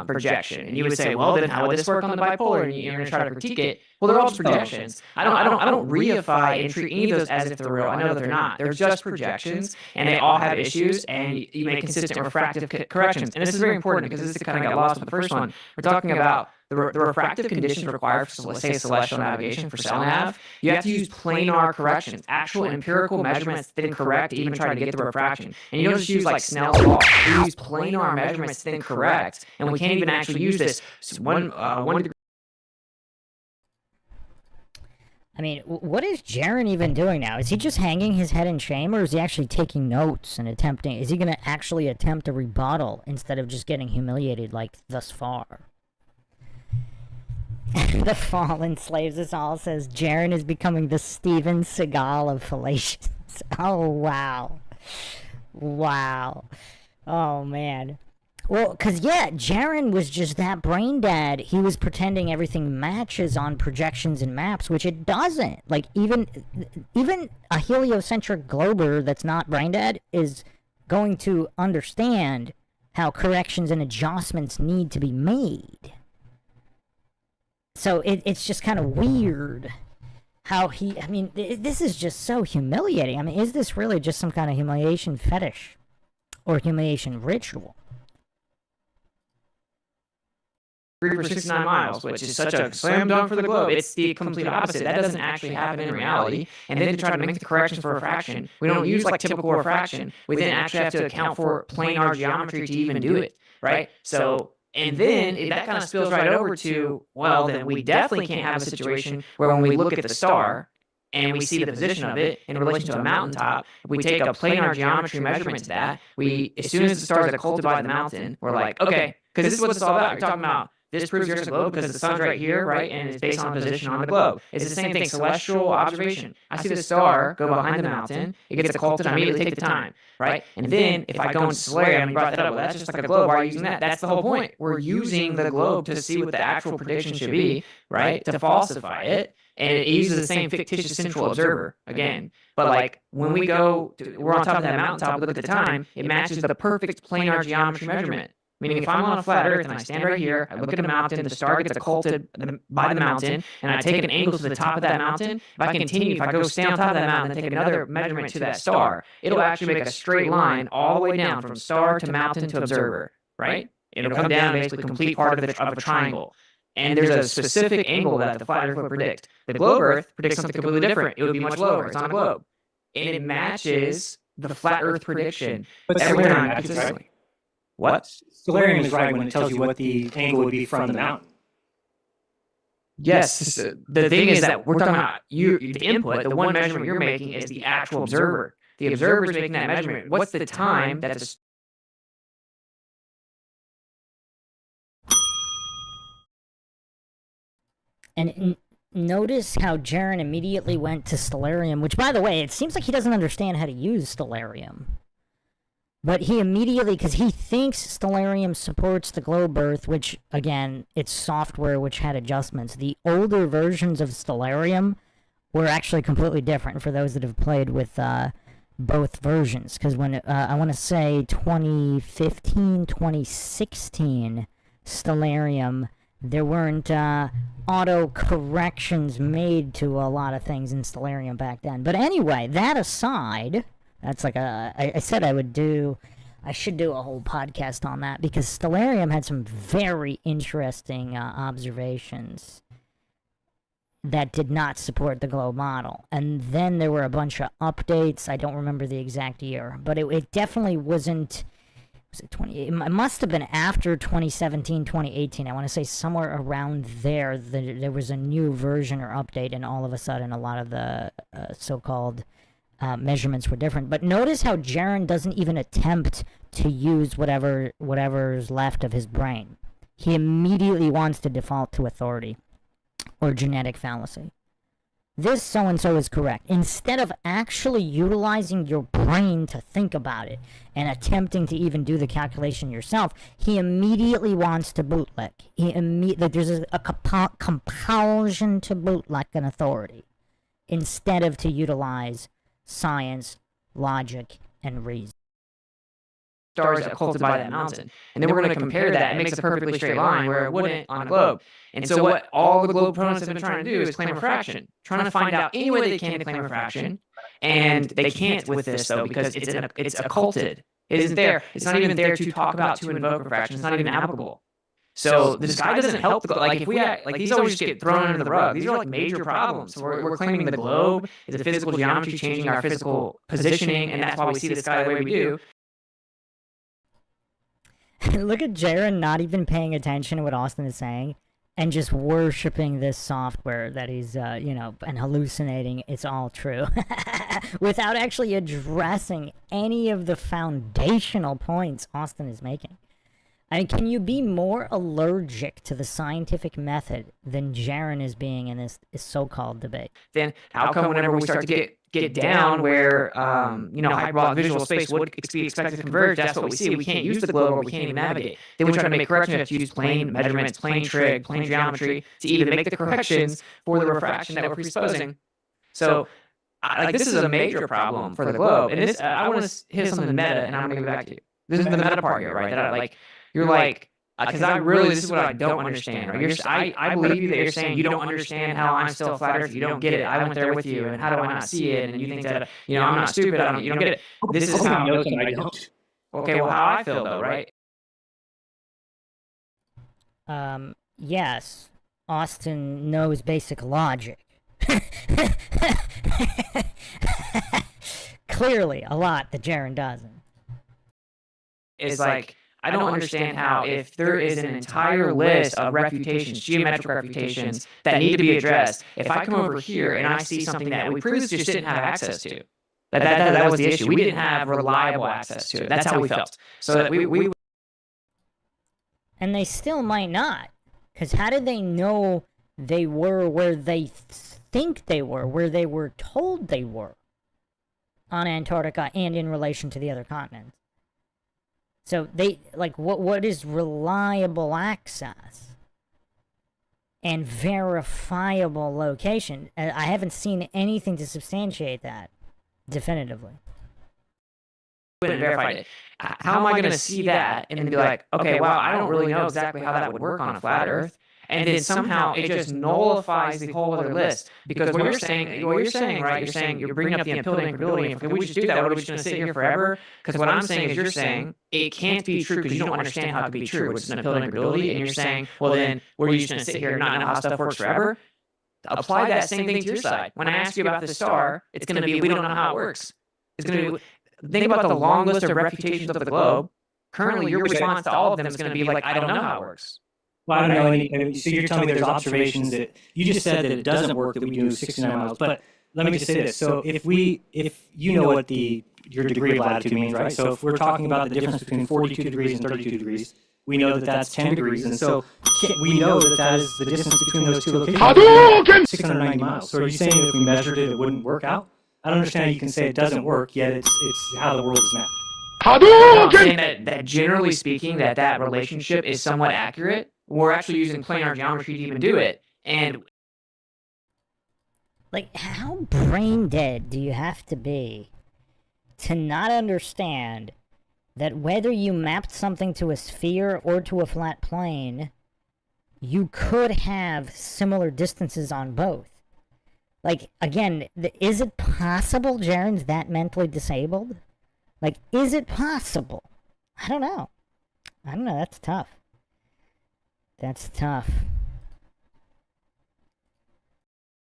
projection. And you would say, well, then how would this work on the bipolar? And you're going to try to critique it. Well, they're all just projections. I don't reify and treat any of those as if they're real. I know that they're not. They're just projections, and they all have issues, and you make consistent refractive corrections. And this is very important because this kind of got lost with the first one. We're talking about the refractive conditions required for, let's say, celestial navigation for CellNav. You have to use planar corrections, actual empirical measurements that then correct to even try to get the refraction. And you don't just use like Snell's law. You use planar measurements to then correct, and we can't even actually use this one degree. I mean, what is JERAN even doing now? Is he just hanging his head in shame, or is he actually taking notes and attempting? Is he going to actually attempt a rebuttal instead of just getting humiliated like thus far? The fallen slaves us all says JERAN is becoming the Steven Seagal of fallacious. Oh, wow. Wow. Oh, man. Well, because, yeah, JERAN was just that brain dead. He was pretending everything matches on projections and maps, which it doesn't. Like, even a heliocentric glober that's not brain dead is going to understand how corrections and adjustments need to be made. So it's just kind of weird how I mean, this is just so humiliating. I mean, is this really just some kind of humiliation fetish or humiliation ritual? For 69 miles, which is such a slam dunk for the globe. It's the complete opposite. That doesn't actually happen in reality. And then to try to make the corrections for refraction, we don't use like typical refraction. We then actually have to account for planar geometry to even do it, right? So, and then that kind of spills right over to, well, then we definitely can't have a situation where when we look at the star and we see the position of it in relation to a mountaintop, we take a planar geometry measurement to that. As soon as the star is occulted by the mountain, we're like, okay, because this is what it's all about. You're talking about this proves you're a globe because the sun's right here, right? And it's based on position on the globe. It's the same thing, celestial observation. I see the star go behind the mountain. It gets occulted. I immediately take the time, right? And then if I go into Solarium, you brought that up, well, that's just like a globe. Why are you using that? That's the whole point. We're using the globe to see what the actual prediction should be, right? To falsify it. And it uses the same fictitious central observer, again. But like when we're on top of that mountaintop, look at the time, it matches the perfect planar geometry measurement. Meaning if I'm on a flat Earth and I stand right here, I look at a mountain, the star gets occulted by the mountain, and I take an angle to the top of that mountain, if I go stay on top of that mountain and take another measurement to that star, it'll actually make a straight line all the way down from star to mountain to observer, right? It'll come down basically complete part of a triangle. And there's a specific angle that the flat Earth would predict. The globe Earth predicts something completely different. It would be much lower. It's on a globe. And it matches the flat Earth prediction But every Stellarium time matches, consistently. right? What? Stellarium is right when it tells you what the angle would be from the mountain. Yes. The thing is that we're talking about the input, the one measurement you're making is the actual observer. The observer is making that measurement. What's the time that the And notice how JERAN immediately went to Stellarium, which, by the way, it seems like he doesn't understand how to use Stellarium. But he immediately, because he thinks Stellarium supports the globe Earth, which, again, it's software which had adjustments. The older versions of Stellarium were actually completely different for those that have played with both versions. Because when, I want to say 2015, 2016 Stellarium, there weren't auto corrections made to a lot of things in Stellarium back then. But anyway, that aside, that's like I said I should do a whole podcast on that, because Stellarium had some very interesting observations that did not support the globe model. And then there were a bunch of updates. I don't remember the exact year, but it definitely wasn't. Was it 20? It must have been after 2017, 2018. I want to say somewhere around there, there was a new version or update, and all of a sudden a lot of the so-called measurements were different. But notice how JERAN doesn't even attempt to use whatever's left of his brain. He immediately wants to default to authority or genetic fallacy. This so-and-so is correct. Instead of actually utilizing your brain to think about it and attempting to even do the calculation yourself, he immediately wants to bootleg. There's a compulsion to bootleg an authority instead of to utilize science, logic, and reason. Stars occulted by that mountain. And then we're going to compare that. It makes a perfectly straight line where it wouldn't on a globe. And so what all the globe proponents have been trying to do is claim refraction, trying to find out any way they can to claim refraction. And they can't with this, though, because it's occulted. It isn't there. It's not even there to talk about, to invoke refraction. It's not even applicable. So this guy doesn't help. Like if we act, like these always just get thrown under the rug. These are like major problems. We're claiming the globe is a physical geometry changing our physical positioning, and that's why we see the sky the way we do. Look at JERAN not even paying attention to what Austin is saying and just worshiping this software that he's, and hallucinating it's all true without actually addressing any of the foundational points Austin is making. I mean, can you be more allergic to the scientific method than JERAN is being in this so-called debate? Then how come whenever we start to get down where, hyperbolic visual space would be expected to converge, that's what we see. We can't use the globe, or we can't even navigate. Then we try to make corrections. We have to use plane measurements, plane trig, plane geometry to even make the corrections for the refraction that we're presupposing. So, this is a major problem for the globe. And this, I want to hit something meta, and I'm going to get back to you. This is the meta part here, right? That you're like, because this is what I don't understand, right? I believe you that you're saying you don't understand how I'm still a flat earth. You don't get it. I went there with you, and how do I not see it? And you think that, I'm not stupid. You don't get it. This is how. I don't. Okay, well, how I feel though, right? Yes, Austin knows basic logic. Clearly, a lot that JERAN doesn't. It's like, I don't understand how, if there is an entire list of refutations, geometric refutations, that need to be addressed, if I come over here and I see something that we previously just didn't have access to, that was the issue. We didn't have reliable access to it. That's how we felt. So that we And they still might not. Because how did they know they were where they think they were, where they were told they were on Antarctica and in relation to the other continents? So they, what is reliable access and verifiable location? I haven't seen anything to substantiate that definitively. and verified it. How am I going to see that and then be like, okay, well, I don't really know exactly how that would work on a flat Earth, and then somehow it just nullifies the whole other list because what you're saying, right? You're saying you're bringing up the building incrementability. And if we just do that, what are we just going to sit here forever? Because what I'm saying is you're saying it can't be true because you don't understand how it could be true, which is an building incrementability, and you're saying, well, then we're just going to sit here and not know how stuff works forever. Apply that same thing to your side. When I ask you about the star, it's going to be we don't know how it works. It's going to be think about the long list of refutations of the globe. Currently, your response to all of them is going to be like, I don't know how it works. Well, I don't know any. So you're telling me there's observations that you just said that it doesn't work, that we do 69 miles. But let me just say this. So if you know what your degree of latitude means, right? So if we're talking about the difference between 42 degrees and 32 degrees, we know that that's 10 degrees. And so we know that that is the distance between those two locations. 690 miles. So are you saying that if we measured it, it wouldn't work out? I don't understand how you can say it doesn't work, yet it's how the world is mapped. I'm saying that generally speaking, that relationship is somewhat accurate. We're actually using planar geometry to even do it. And like, how brain dead do you have to be to not understand that whether you mapped something to a sphere or to a flat plane, you could have similar distances on both? Like, again, is it possible JERAN's that mentally disabled? Like, is it possible? I don't know. That's tough. That's tough.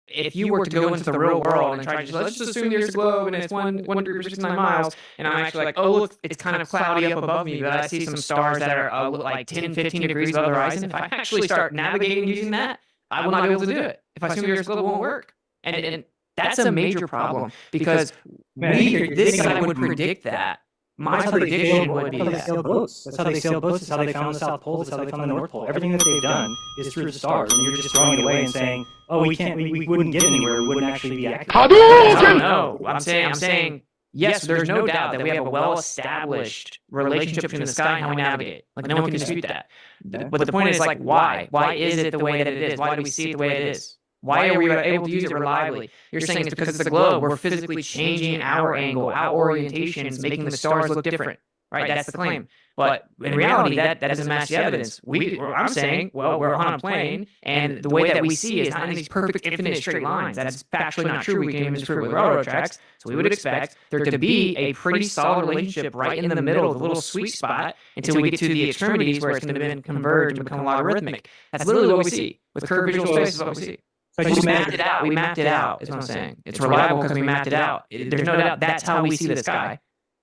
If you were to go into the real world and try to just, let's just assume there's a globe and it's 1 degree per 69 miles, and I'm actually like, oh, look, it's kind of cloudy up above me, but I see some stars that are like 10, 15 degrees above the horizon. If I actually start navigating using that, I will not be able to do it. If I assume there's a globe, it won't work. And that's a major problem because this side would predict that. My prediction would be That's how they sail boats. That's how they sail boats. That's how they found the South Pole. That's how they found the North Pole. Everything that they've done is through the stars, and you're just throwing it away and saying, "Oh, we wouldn't get anywhere. We wouldn't actually be accurate." I don't know. I'm saying yes. There's no doubt that we have a well-established relationship between the sky and how we navigate. Like no one can dispute that. But the point is, like, why? Why is it the way that it is? Why do we see it the way it is? Why are we able to use it reliably? You're saying it's because it's the globe. We're physically changing our angle, our orientations, making the stars look different, right? That's the claim. But in reality, that doesn't match the evidence. I'm saying, well, we're on a plane, and the way that we see is not in these perfect infinite straight lines. That's factually not true. We can even disprove it with railroad tracks. So we would expect there to be a pretty solid relationship right in the middle, the little sweet spot, until we get to the extremities where it's going to converge and become logarithmic. That's literally what we see. With curved visual space is what we see. So we mapped it out. We mapped it out, is what I'm saying. It's reliable because we mapped it out. There's no doubt that's how we see the sky.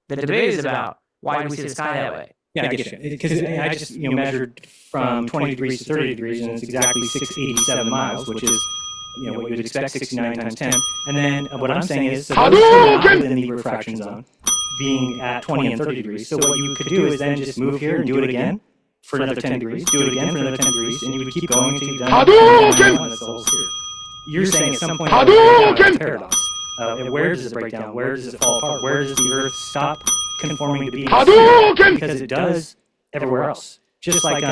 The debate is about why do we see the sky that way? Yeah, I get you. Because I just measured from 20 degrees to 30 degrees, and it's exactly 687 miles, which is what you would expect, 69 times 10. And then what I'm saying is, so those two are not within the refraction zone, being at 20 and 30 degrees. So what you could do is then just move here and do it again for another 10 degrees, do it again for another 10 degrees, and you would keep going until you've done it. That's the whole sphere. You're saying at some point it's a paradox. Where does it break down? Where does it fall apart? Where does the Earth stop conforming to being a sphere? Because it does everywhere else. Just like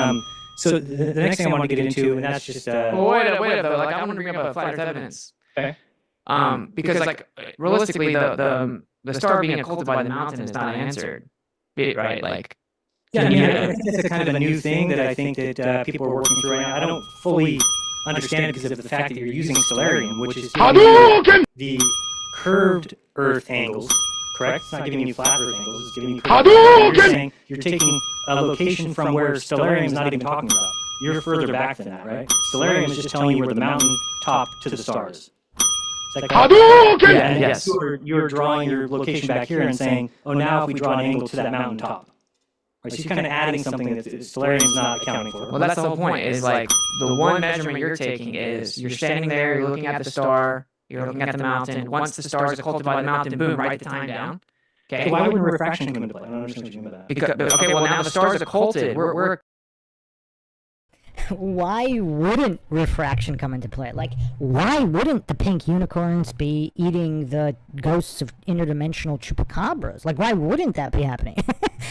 so the next thing I want to get into, and that's just well, wait up though. Like I want to bring up a flat Earth evidence. Okay. Because like realistically, the star being occulted by the mountain is not answered, right? Like. Yeah, I mean, I think it's a kind of a new thing that I think that people are working through right now. I don't fully understand it because of the fact that you're using stellarium, which is the curved Earth angles, correct? It's not giving you flat Earth angles, it's giving you curved angles. You're saying you're taking a location from where stellarium is not even talking about. You're further back than that, right? Stellarium is just telling you where the mountain top to the stars. Like yeah, and yes. You're drawing your location back here and saying, oh, now if we draw an angle to that mountain top. Right, so you're kind of adding something that stellarium's not accounting for. Well, that's the whole point. Is like the one measurement you're taking is you're standing there, you're looking at the star, you're looking at the mountain. Once the star is occulted by the mountain, boom, write the time down. Okay. So why wouldn't refraction come into play? I don't understand what you mean by that. Because, okay, well now the star is occulted. We're Why wouldn't refraction come into play? Like, why wouldn't the pink unicorns be eating the ghosts of interdimensional chupacabras? Like, why wouldn't that be happening?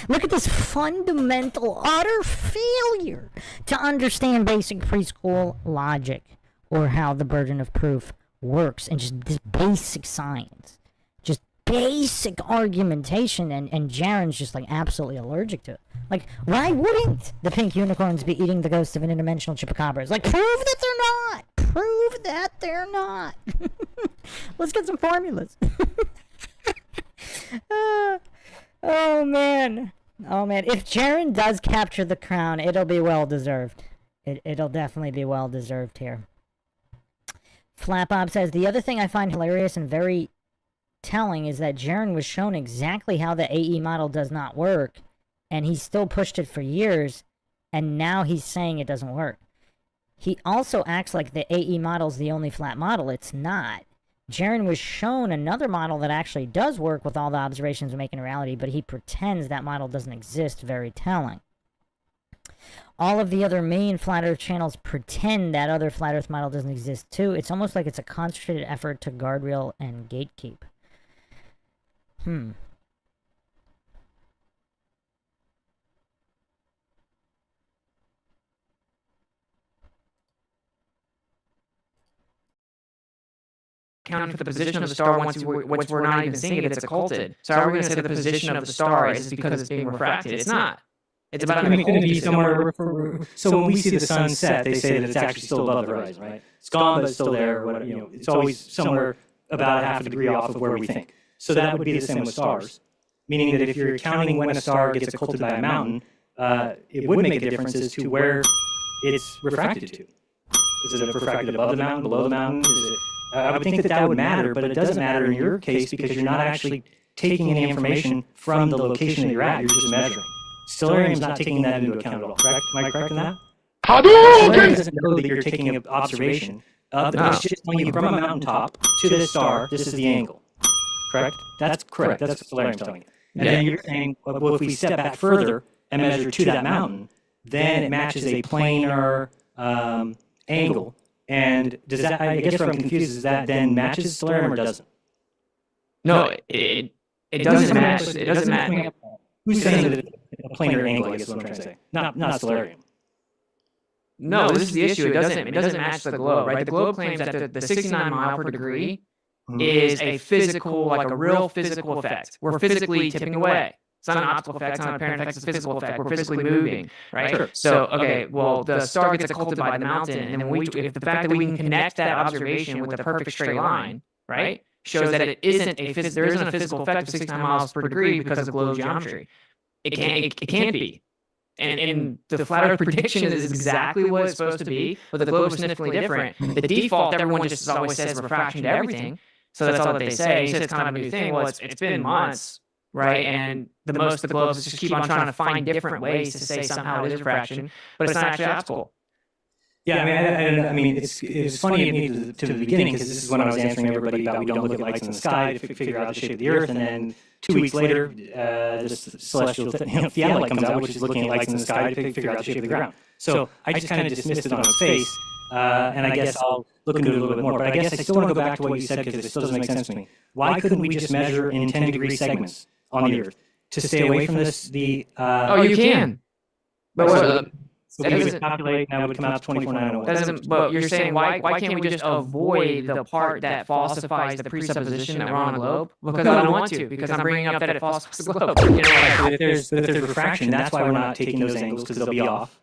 Look at this fundamental, utter failure to understand basic preschool logic or how the burden of proof works and just this basic science. Just basic argumentation, and JERAN's just like absolutely allergic to it. Like, why wouldn't the pink unicorns be eating the ghost of an interdimensional chupacabras? Like, prove that they're not. Prove that they're not. Let's get some formulas. Oh man. Oh man. If JERAN does capture the crown, it'll be well deserved. It'll definitely be well deserved here. Flapbob says, the other thing I find hilarious and very telling is that JERAN was shown exactly how the AE model does not work, and he still pushed it for years, and now he's saying it doesn't work. He also acts like the AE model's the only flat model. It's not. JERAN was shown another model that actually does work with all the observations we make in reality, but he pretends that model doesn't exist. Very telling. All of the other main Flat Earth channels pretend that other Flat Earth model doesn't exist too. It's almost like it's a concentrated effort to guardrail and gatekeep. Accounting for the position of the star once we're not even seeing it, it's occulted. So how are we going to say the position of the star is because it's being refracted? It's not. It's about an Could it be occulted somewhere? So when we see the sun set, they say that it's actually still above the horizon, right? It's gone, but it's still there. Whatever, it's always somewhere about half a degree off of where we think. So that would be the same with stars, meaning that if you're counting when a star gets occulted by a mountain, it would make a difference as to where it's refracted to. Is it refracted above the mountain, below the mountain? Is it? I would think that that would matter, but it doesn't matter in your case because you're not actually taking any information from the location that you're at. You're just measuring. Stellarium's not taking that into account at all, correct? Am I correct in that? Stellarium doesn't know that you're taking an observation. It's just telling you from a mountaintop to this star, this is the angle. Correct? That's correct. That's what Stellarium's telling you. And then you're saying, well, if we step back further and measure to that mountain, then it matches a planar angle. And does that, I guess what I'm confused is that then matches Stellarium or doesn't? No, it doesn't match. It doesn't match. Who's saying that it's a planar angle, I guess is what I'm trying to say. Not Stellarium. No, this is the issue. It doesn't match the globe, right? The globe claims that the 69 mile per degree is a physical, like a real physical effect. We're physically tipping away. It's not an optical effect, it's not an apparent effect, it's a physical effect. We're physically moving, right? Sure. So, okay, well, the star gets occulted by the mountain, and then if the fact that we can connect that observation with a perfect straight line, right, shows that it isn't there isn't a physical effect of 69 miles per degree because of globe geometry. It can't be. And the flat Earth prediction is exactly what it's supposed to be, but the globe is significantly different. The default, everyone just always says refraction to everything, so that's all that they say. You said it's kind of a new thing. Well, it's been months. Right, and the most of the globes just keep on trying to find different ways to say somehow it is refraction, but it's not actually optical. Yeah, I mean, it's funny to me to the beginning because this is when I was answering everybody about we don't look at lights in the sky to figure out the shape of the Earth, and then 2 weeks later, this celestial theodolite comes out, which is looking at lights in the sky to figure out the shape of the ground. So I just kind of dismissed it on its face, and I guess I'll look into it a little bit more. But I guess I still want to go back to what you said because it still doesn't make sense to me. Why couldn't we just measure in 10-degree segments on the Earth to stay away from this? Oh, you can. But so we would calculate, and that would come out to 24,901. But you're saying why can't we just avoid the part that falsifies the presupposition that we're on a globe? Because I don't want to. Because I'm bringing up that it falsifies the globe. But if there's refraction, that's why we're not taking those angles because they'll be off.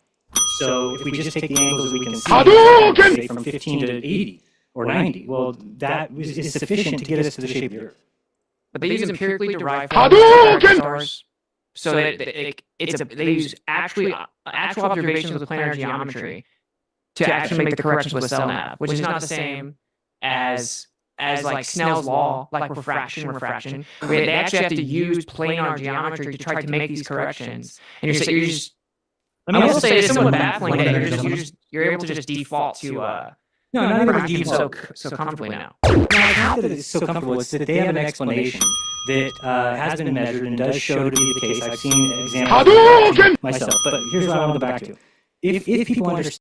So if we just take the angles that we can see, say from 15 to 80 or 90, well, that is sufficient to get us to the shape of the Earth. But they use empirically derived stars, so that they use actual observations with planar geometry to actually make the corrections with cell nav, which is not the same as like Snell's law, like refraction. They actually have to use planar geometry to try to make these corrections, and you're just. I will say it's somewhat baffling that you're able to just default to. No, not even default so comfortably now. No, it's not that it's so comfortable. It's that they have an explanation that has been measured and does show to be the case. I've seen examples myself, but here's what I want to go back to. If people understand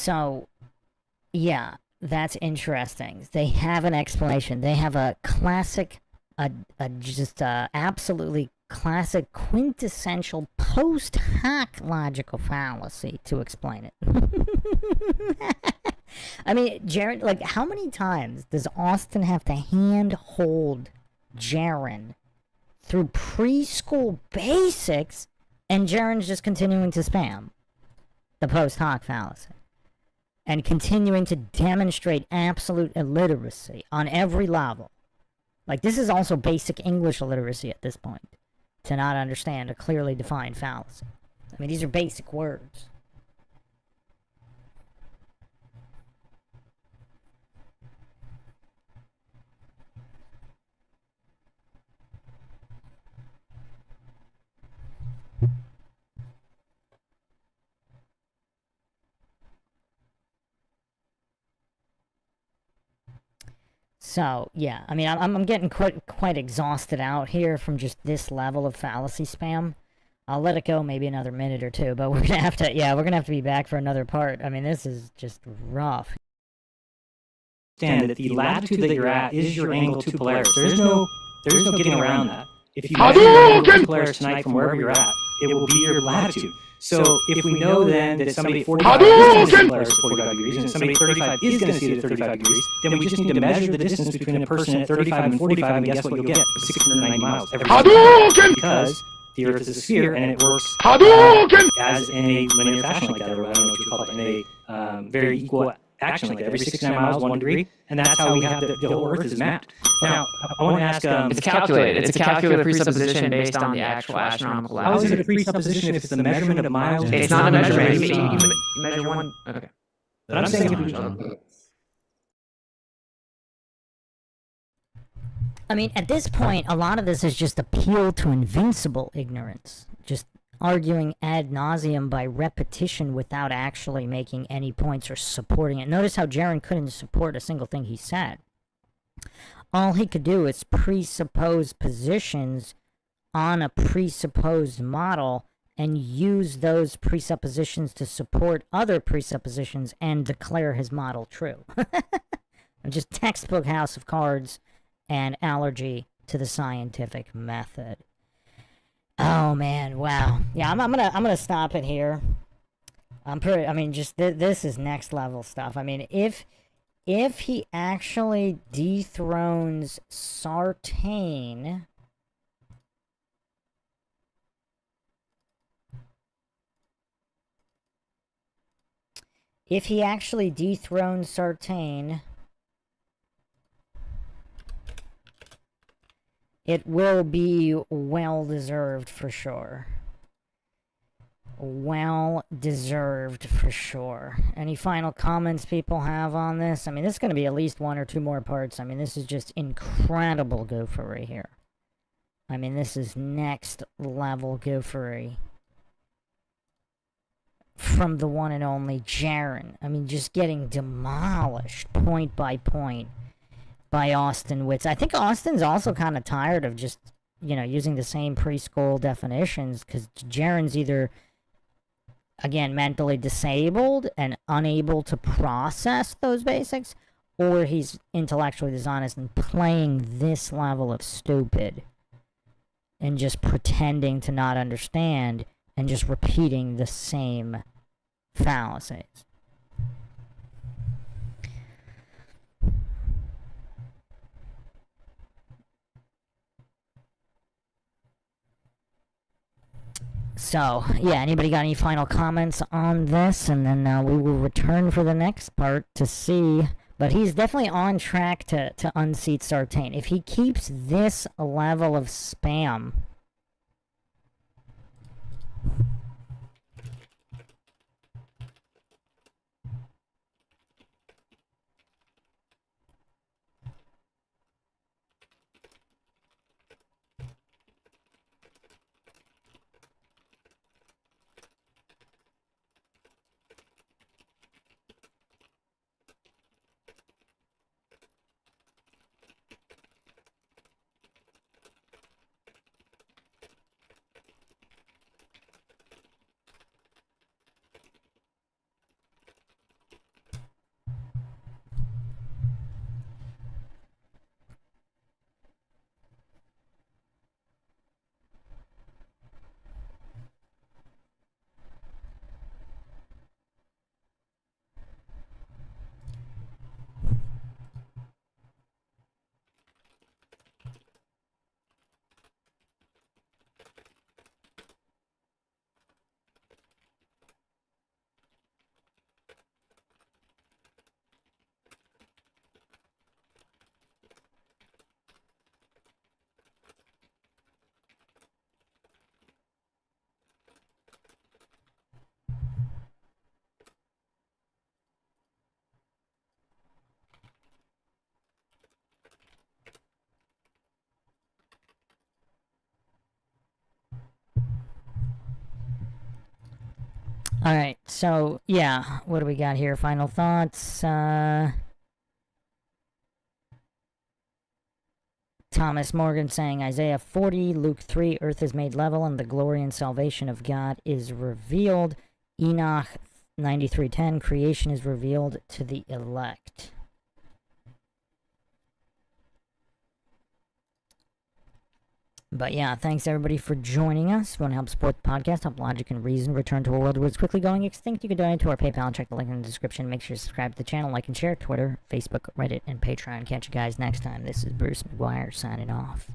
So, yeah, that's interesting. They have an explanation. They have a classic, just absolutely classic, quintessential post hoc logical fallacy to explain it. I mean, Jared, like, how many times does Austin have to hand hold Jaren through preschool basics, and Jaren's just continuing to spam the post hoc fallacy and continuing to demonstrate absolute illiteracy on every level? Like, this is also basic English illiteracy at this point, to not understand a clearly defined fallacy. I mean, these are basic words. So, yeah, I mean, I'm getting quite exhausted out here from just this level of fallacy spam. I'll let it go maybe another minute or two, but we're gonna have to, yeah, we're gonna have to be back for another part. I mean, this is just rough. Understand that the latitude that you're at is your angle to Polaris. There's no getting around that. If you measure your angle to Polaris tonight from wherever you're at, it will be your latitude. So if we know then that somebody at 45 is going to see Polaris at 45 degrees, and somebody at 35 is going to see it at 35 degrees, then we just need to measure the distance between a person at 35 and 45, and guess what you'll get? 690 miles every time. Because the Earth is a sphere, and it works as in a linear fashion like that, or I don't know what you call it, in a very equal action like that, every 69 miles, 1 degree, and that's how we have the whole Earth is mapped. Now, I want to ask... it's calculated. It's a calculated presupposition based on the actual astronomical how is latitude. it a presupposition if it's the measurement of miles? It's not a measurement. You measure one... Okay. But I'm saying if we... I mean, at this point, a lot of this is just appeal to invincible ignorance. Just arguing ad nauseum by repetition without actually making any points or supporting it. Notice how Jaren couldn't support a single thing he said. All he could do is presuppose positions on a presupposed model and use those presuppositions to support other presuppositions and declare his model true. Just textbook House of Cards and allergy to the scientific method. Oh man, wow. Yeah, I'm gonna stop it here. I mean, just this is next level stuff. I mean, if he actually dethrones Sartain, it will be well-deserved for sure. Well-deserved for sure. Any final comments people have on this? I mean, this is going to be at least 1 or 2 more parts. I mean, this is just incredible goofery here. I mean, this is next level goofery. From the one and only Jaren. I mean, just getting demolished point by point by Austin Witts. I think Austin's also kind of tired of just, you know, using the same preschool definitions, because Jaren's either, again, mentally disabled and unable to process those basics, or he's intellectually dishonest and playing this level of stupid and just pretending to not understand and just repeating the same fallacies. So, yeah, anybody got any final comments on this? And then we will return for the next part to see. But he's definitely on track to unseat Sartain. If he keeps this level of spam... All right, so yeah, what do we got here? Final thoughts. Thomas Morgan saying Isaiah 40, Luke 3, earth is made level and the glory and salvation of God is revealed. Enoch 93:10, creation is revealed to the elect. But yeah, thanks everybody for joining us. If you want to help support the podcast, help logic and reason return to a world where it's quickly going extinct, you can donate to our PayPal and check the link in the description. Make sure to subscribe to the channel, like and share, Twitter, Facebook, Reddit, and Patreon. Catch you guys next time. This is Bruce McGuire signing off.